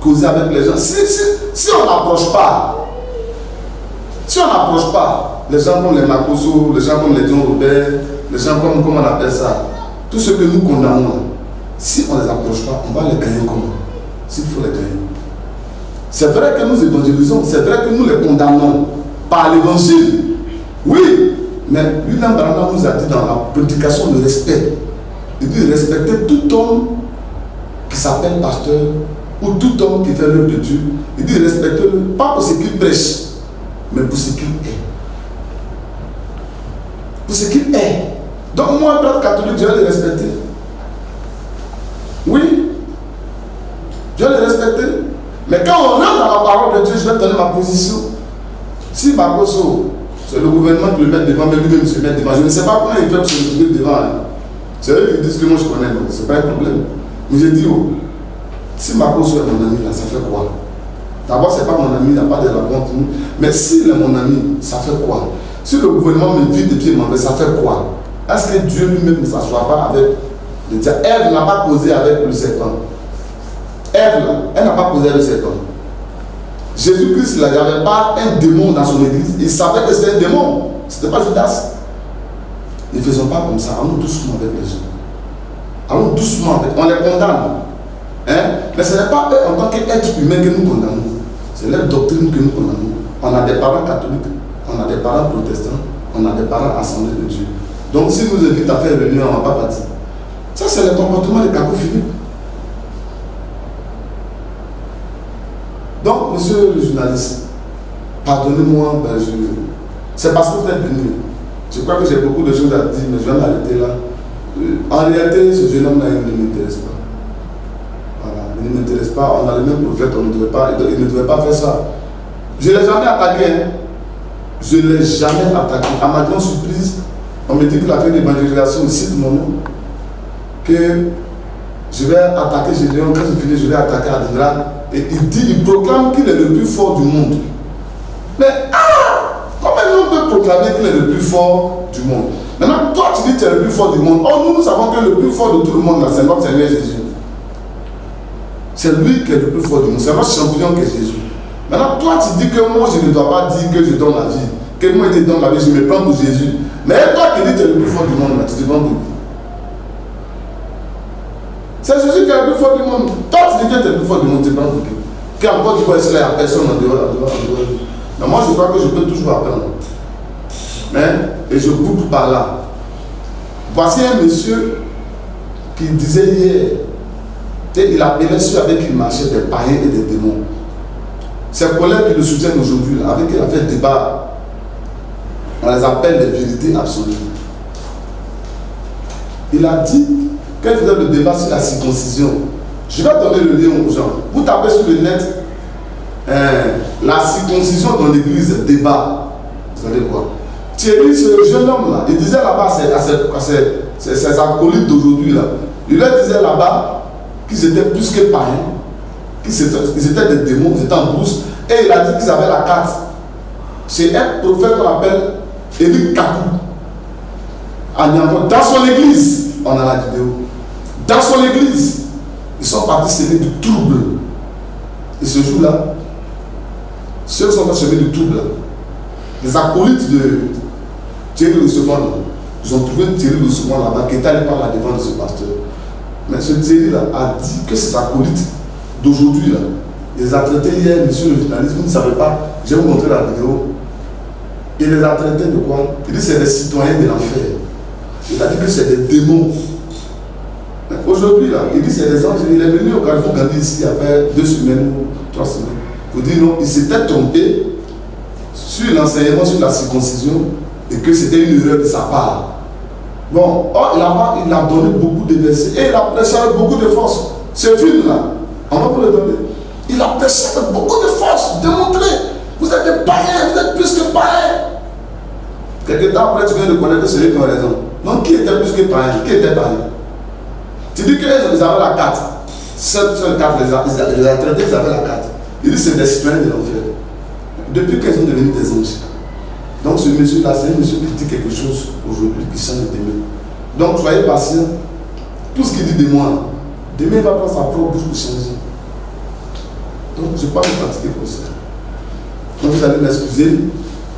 S2: causer avec les gens. Si on n'approche pas, les gens comme les Makoso, les gens comme les John Robert, les gens comme, comment on appelle ça, tout ce que nous condamnons, si on ne les approche pas, on va les gagner comment? S'il faut les gagner. C'est vrai que nous évangélisons, c'est vrai que nous les condamnons par l'évangile. Oui, mais William Branham nous a dit dans la prédication de respect. Il dit respecter tout homme qui s'appelle pasteur ou tout homme qui fait l'œuvre de Dieu. Il dit respectez-le, pas pour ce qu'il prêche, mais pour ce qu'il est. Pour ce qu'il est. Donc moi, prêtre catholique, je vais le respecter. Oui, je vais le respecter. Mais quand on rentre dans la parole de Dieu, je vais donner ma position. Si Bakoso, c'est le gouvernement qui le met devant, mais lui-même se met devant. Je ne sais pas comment il fait pour se retrouver devant. Hein. C'est eux qui disent que moi je connais, ce n'est pas un problème. Mais j'ai dit, oh, si Bakoso est mon ami, là, ça fait quoi? D'abord, ce n'est pas mon ami, il n'y a pas de rencontre. Mais s'il est mon ami, ça fait quoi? Si le gouvernement me vide des pieds, ça fait quoi? Est-ce que Dieu lui-même ne s'assoit pas avec le diable? Ève n'a pas causé avec le serpent. Ève, elle n'a pas causé avec le serpent. Jésus-Christ, il n'y avait pas un démon dans son église. Il savait que c'était un démon. Ce n'était pas Judas. Ne faisons pas comme ça. Allons doucement avec les gens. Allons doucement avec. On les condamne. Hein? Mais ce n'est pas eux en tant qu'êtres humains que nous condamnons. C'est leur doctrine que nous condamnons. On a des parents catholiques, on a des parents protestants, on a des parents assemblés de Dieu. Donc si nous invitent à faire une réunion, on ne va pas partir. Ça, c'est le comportement de Kako Philippe. Donc, monsieur le journaliste, pardonnez-moi, ben c'est parce que vous êtes venu. Je crois que j'ai beaucoup de choses à dire, mais je vais m'arrêter là. En réalité, ce jeune homme-là, il ne m'intéresse pas. Voilà, il ne m'intéresse pas. On a le même prophète, il ne devait pas faire ça. Je ne l'ai jamais attaqué. Hein. Je ne l'ai jamais attaqué. À ma grande surprise, on me dit qu'il a fait une évangélisation ici de mon nom. Que je vais attaquer Gédéon, quand je finis, je vais attaquer Adendra. Et il proclame qu'il est le plus fort du monde. Mais comment on peut proclamer qu'il est le plus fort du monde? Maintenant, toi tu dis que tu es le plus fort du monde. Oh, nous savons que le plus fort de tout le monde, c'est notre Seigneur Jésus. C'est lui qui est le plus fort du monde. C'est un champion qui est Jésus. Maintenant, toi, tu dis que moi, je ne dois pas dire que je donne la vie. Que moi, je donne la vie, je me prends pour Jésus. Mais toi qui dis que tu es le plus fort du monde, tu te prends pour lui. C'est Jésus qui est le plus fort du monde. Toi, tu dis que tu es le plus fort du monde, tu te prends pour lui. Qu'encore tu vois, il y a personne en dehors. Mais moi, je crois que je peux toujours apprendre. Et je boucle par là. Voici un monsieur qui disait hier, il appelait ceux avec qui il marchait des païens et des démons. Ces collègues qui le soutiennent aujourd'hui, avec qui il a fait le débat, on les appelle les vérités absolues. Il a dit, quand il faisait le débat sur la circoncision, je vais donner le lien aux gens. Vous tapez sur le net, la circoncision dans l'église, débat. Vous allez voir. Thierry, ce jeune homme-là, il disait là-bas à ses acolytes d'aujourd'hui, là, il leur disait là-bas qu'ils étaient plus que païens, qu'ils étaient des démons, ils étaient en brousse, et il a dit qu'ils avaient la carte. C'est un prophète qu'on appelle Éric Kakou. Dans son église, on a la vidéo. Dans son église, ils sont partis semer du trouble. Et ce jour-là, ceux qui sont partis semer du trouble, les acolytes de Thierry Rousseau, ils ont trouvé Thierry Rousseau là-bas qui était allé par la défense de ce pasteur. Mais ce Thierry-là a dit que ces acolytes d'aujourd'hui, il les a traités hier, monsieur le journaliste, vous ne savez pas, je vais vous montrer la vidéo. Il les a traités de quoi? Il dit que c'est des citoyens de l'enfer. Il a dit que c'est des démons. Aujourd'hui, il dit que c'est des anges. Il est venu au Carrefour Gandhi ici, il y avait 2 semaines ou 3 semaines. Il dit non, il s'était trompé sur l'enseignement sur la circoncision et que c'était une erreur de sa part. Bon, il a donné beaucoup de versets et il a prêché avec beaucoup de force. Ce film-là, on va vous le donner. Il a prêché avec beaucoup de force, démontré. Vous êtes des païens, vous êtes plus que païens. Quelque temps après, tu viens de connaître celui qui a raison. Donc, qui était plus que païen? Qui était païen? Tu dis qu'ils avaient la carte. Cette carte, les a traités, ils avaient la carte. Il dit que c'est des citoyens de l'enfer. Depuis qu'ils sont devenus des anges. Donc, ce monsieur-là, c'est un monsieur qui dit quelque chose aujourd'hui, qui change demain. Donc, soyez patient. Tout ce qu'il dit de moi, demain, il va prendre sa propre bouche pour changer. Donc, je ne vais pas me fatiguer pour ça. Donc, vous allez m'excuser.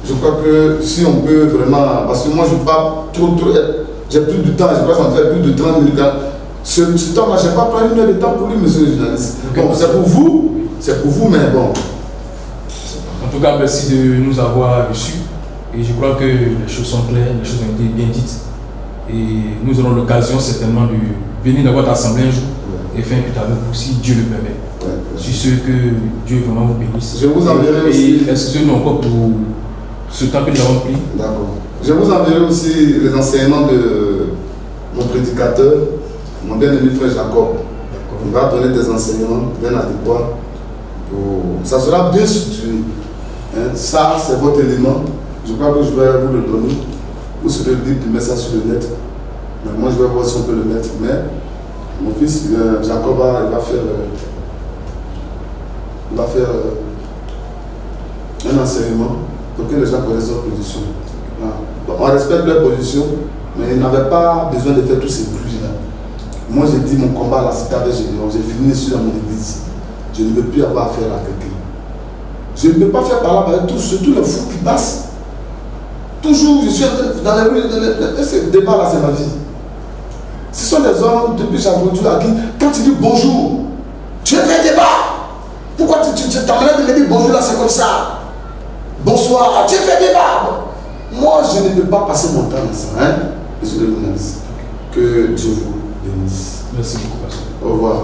S2: Je crois que si on peut vraiment. Parce que moi, je ne veux pas trop. J'ai plus de temps, je crois que ça me fait plus de 30 minutes. Ce temps-là, je n'ai pas pris 1 heure de temps pour lui, monsieur le journaliste. Okay. Bon, c'est pour vous, mais bon.
S1: En tout cas, merci de nous avoir reçus. Et je crois que les choses sont claires, les choses ont été bien dites. Et nous aurons l'occasion certainement de venir dans votre assemblée un jour et faire un peu avec vous, si Dieu le permet. Je suis sûr que Dieu vraiment vous bénisse.
S2: Je vous enverrai aussi.
S1: Excusez-nous encore pour ce temps que nous avons pris.
S2: D'accord. Je vous enverrai aussi les enseignements de mon prédicateur, mon bien-aimé frère Jacob. Il va donner des enseignements bien adéquats. Ça sera bien structuré. Ça, c'est votre élément. Je crois que je vais vous le donner. Vous serez libre de mettre ça sur le net. Mais moi, je vais voir si on peut le mettre. Mais mon fils, Jacob, il va faire un enseignement pour que les gens connaissent leur position. Donc, on respecte leur position, mais ils n'avaient pas besoin de faire tous ces bruits-là. Moi, j'ai dit mon combat à la cité avec Gédéon. J'ai fini sur mon église. Je ne veux plus avoir affaire à quelqu'un. Je ne peux pas faire par là avec tous les fous qui passent. Toujours, je suis dans les rues, ce débat-là, c'est ma vie. Ce sont des hommes, depuis chaque jour, à qui, quand tu dis bonjour, tu es un débat. Pourquoi tu t'emmènes de me dire bonjour là, c'est comme ça? Bonsoir, tu es un débat. Moi, je ne peux pas passer mon temps dans ça. Hein? Désolé, journaliste. Que Dieu vous bénisse.
S1: Merci beaucoup, pasteur.
S2: Au revoir.